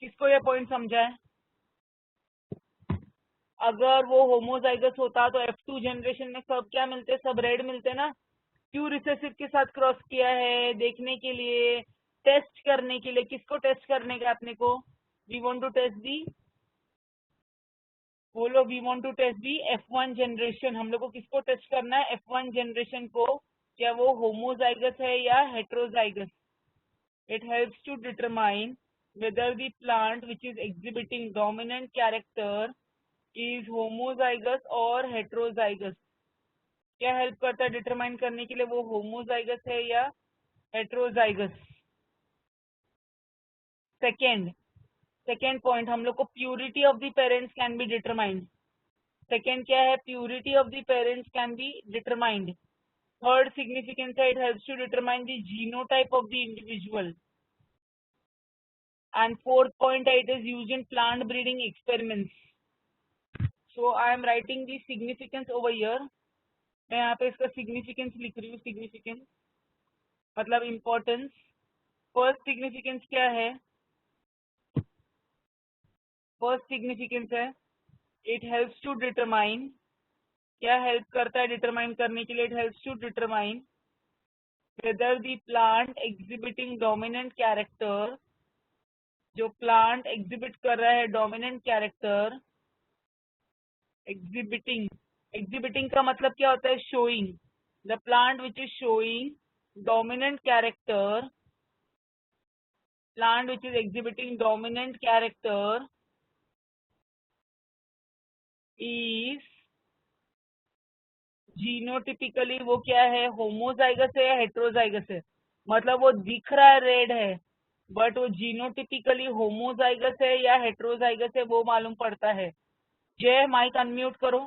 किसको ये पॉइंट समझा है? अगर वो होमोजाइगस होता तो F2 जनरेशन में सब क्या मिलते? सब रेड मिलते ना। क्यों रिसेसिव के साथ क्रॉस किया है? देखने के लिए, टेस्ट करने के लिए। किसको टेस्ट करने का अपने को? We want to test the, बोलो we want to test the F1 generation. हम लोग को किसको टेस्ट करना है? F1 जनरेशन को, क्या वो होमोजाइगस है या heterozygous. It helps to determine whether the plant which is exhibiting dominant character is homozygous or heterozygous. क्या हेल्प करता है डिटरमाइन करने के लिए वो होमोजाइगस है या हेट्रोजाइगस? सेकेंड पॉइंट हम लोग को purity of the parents can be determined. Second क्या है, purity of the parents can be determined. Third significance है, it helps to determine the genotype of the individual. And fourth point, it is used in plant breeding experiments. So I am writing the significance over here. मैं यहाँ पे इसका significance लिख रही हूँ. significance मतलब importance. First significance क्या है? First significance है, it helps to determine. क्या help करता है determine करने के लिए? It helps to determine whether the plant exhibiting dominant character, जो प्लांट एग्जिबिट कर रहा है डोमिनेंट कैरेक्टर. एग्जिबिटिंग का मतलब क्या होता है? Showing. The plant which is showing dominant character, plant which is exhibiting dominant character is genotypically, वो क्या है? होमोजाइगस है या हेट्रोजाइगस है? मतलब वो दिख रहा है रेड है, बट वो जीनोटिपिकली होमोजाइगस है या हेट्रोजाइगस है वो मालूम पड़ता है. जय, माइक अनम्यूट करो.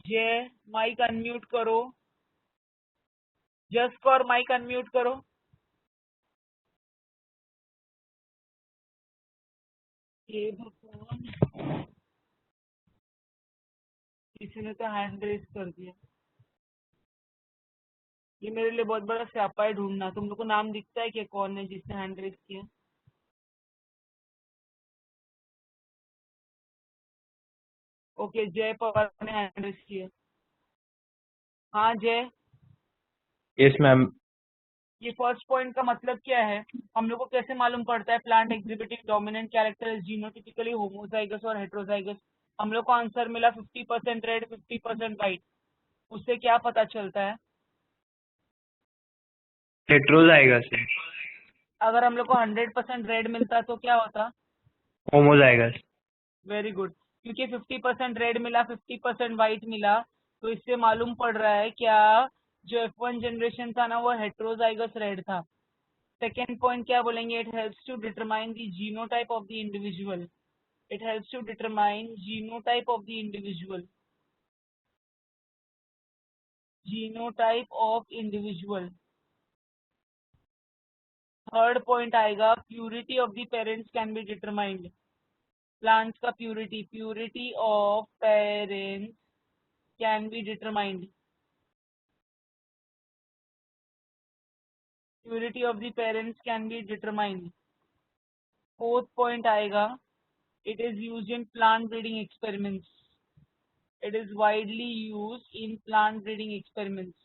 जय, माइक अनम्यूट करो. जस्ट और माइक अनम्यूट करो. ये भगवान, किसी ने तो हैंड रेज कर दिया. ये मेरे लिए बहुत बड़ा स्यापा है ढूंढना. तुम लोग को नाम दिखता है कि कौन है जिसने हैंड रेज किया? ओके, जय पवार ने हैंड रेज किया. हाँ जय. Yes ma'am. ये फर्स्ट पॉइंट का मतलब क्या है? हम लोग को कैसे मालूम पड़ता है plant exhibiting dominant character is genotypically homozygous और हेट्रोजाइगस? हम लोग को आंसर मिला 50% रेड 50% वाइट. उससे क्या पता चलता है? हेट्रोजाइगस है. अगर हम लोग को 100% रेड मिलता तो क्या होता? होमोजाइगस. Very good. क्योंकि 50% रेड मिला 50% वाइट मिला, तो इससे मालूम पड़ रहा है क्या जो F1 जनरेशन था ना वो हेट्रोजाइगस रेड था. सेकेंड पॉइंट क्या बोलेंगे? It helps to determine the genotype of the individual. It helps to determine genotype of the individual. Genotype of individual. Third point आएगा, purity of the parents can be determined. Plants का purity of parents can be determined. Purity of the parents can be determined. Fourth point आएगा, it is used in plant breeding experiments. It is widely used in plant breeding experiments.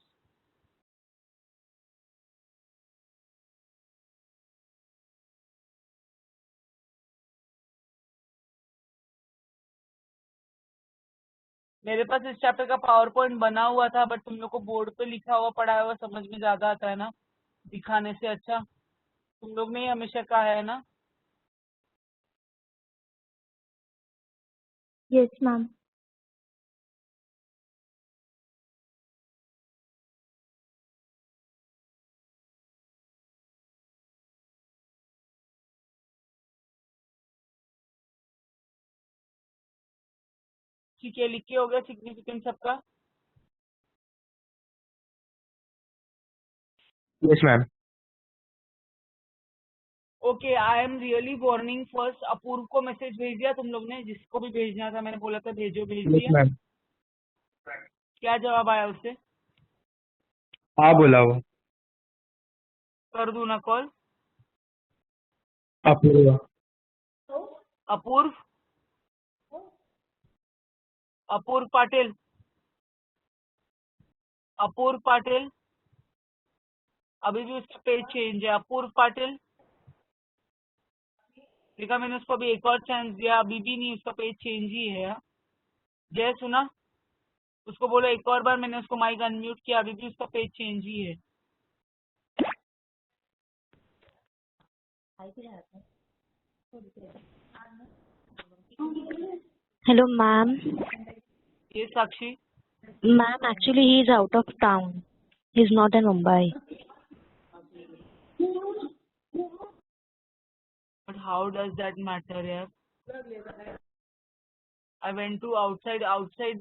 मेरे पास इस chapter का power point बना हुआ था, but तुम लोग को बोर्ड पे लिखा हुआ पढ़ा हुआ समझ में ज्यादा आता है ना दिखाने से. अच्छा, तुम लोग ने हमेशा कहा है ना. Yes ma'am. ठीक है, लिख के हो गया सिग्निफिकेंस सबका? Yes ma'am. Okay, I am really warning. First Apoorva को मैसेज भेज दिया तुम लोग ने? जिसको भी भेजना था मैंने बोला था भेजो, भेज यस दिया? मैम. क्या जवाब आया उससे? हाँ बोला वो. कर दूं ना कॉल? अपूर्वा. अपूर्व, अपूर्व पाटिल, अपूर्व पाटिल. अभी भी उसका पेज चेंज है. अपूर्व पाटिल. देखा, मैंने उसको अभी एक और चांस दिया, अभी भी नहीं, उसका पेज चेंज ही है. जय सुना? उसको बोलो एक और बार. मैंने उसको माइक अनम्यूट किया, अभी भी उसका पेज चेंज ही है. Hello, ma'am. ये साक्षी. Ma'am, actually he is out of town. He's not in Mumbai. how does that matter यार? I went to outside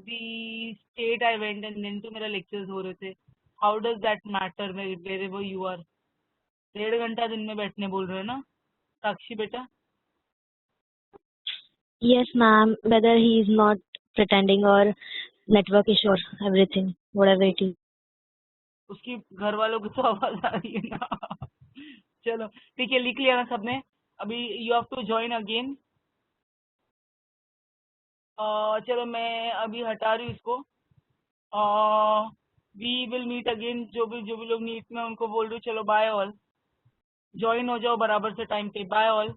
the state I went and then to मेरा lectures हो रहे थे. How does that matter wherever you are? 1.5 घंटा दिन में बैठने बोल रहे हो ना साक्षी बेटा? Yes, ma'am. Whether he is not pretending or network issue or everything, whatever it is. उसकी घर वालों की तो आवाज आ रही है ना. चलो ठीक है, लिख लिया ना सबने. अभी you have to join again. चलो मैं अभी हटा रही हूँ इसको. We will meet again. जो भी लोग मीट में उनको बोल रही हूँ. चलो बाय ऑल. ज्वाइन हो जाओ बराबर से टाइम पे. Bye all.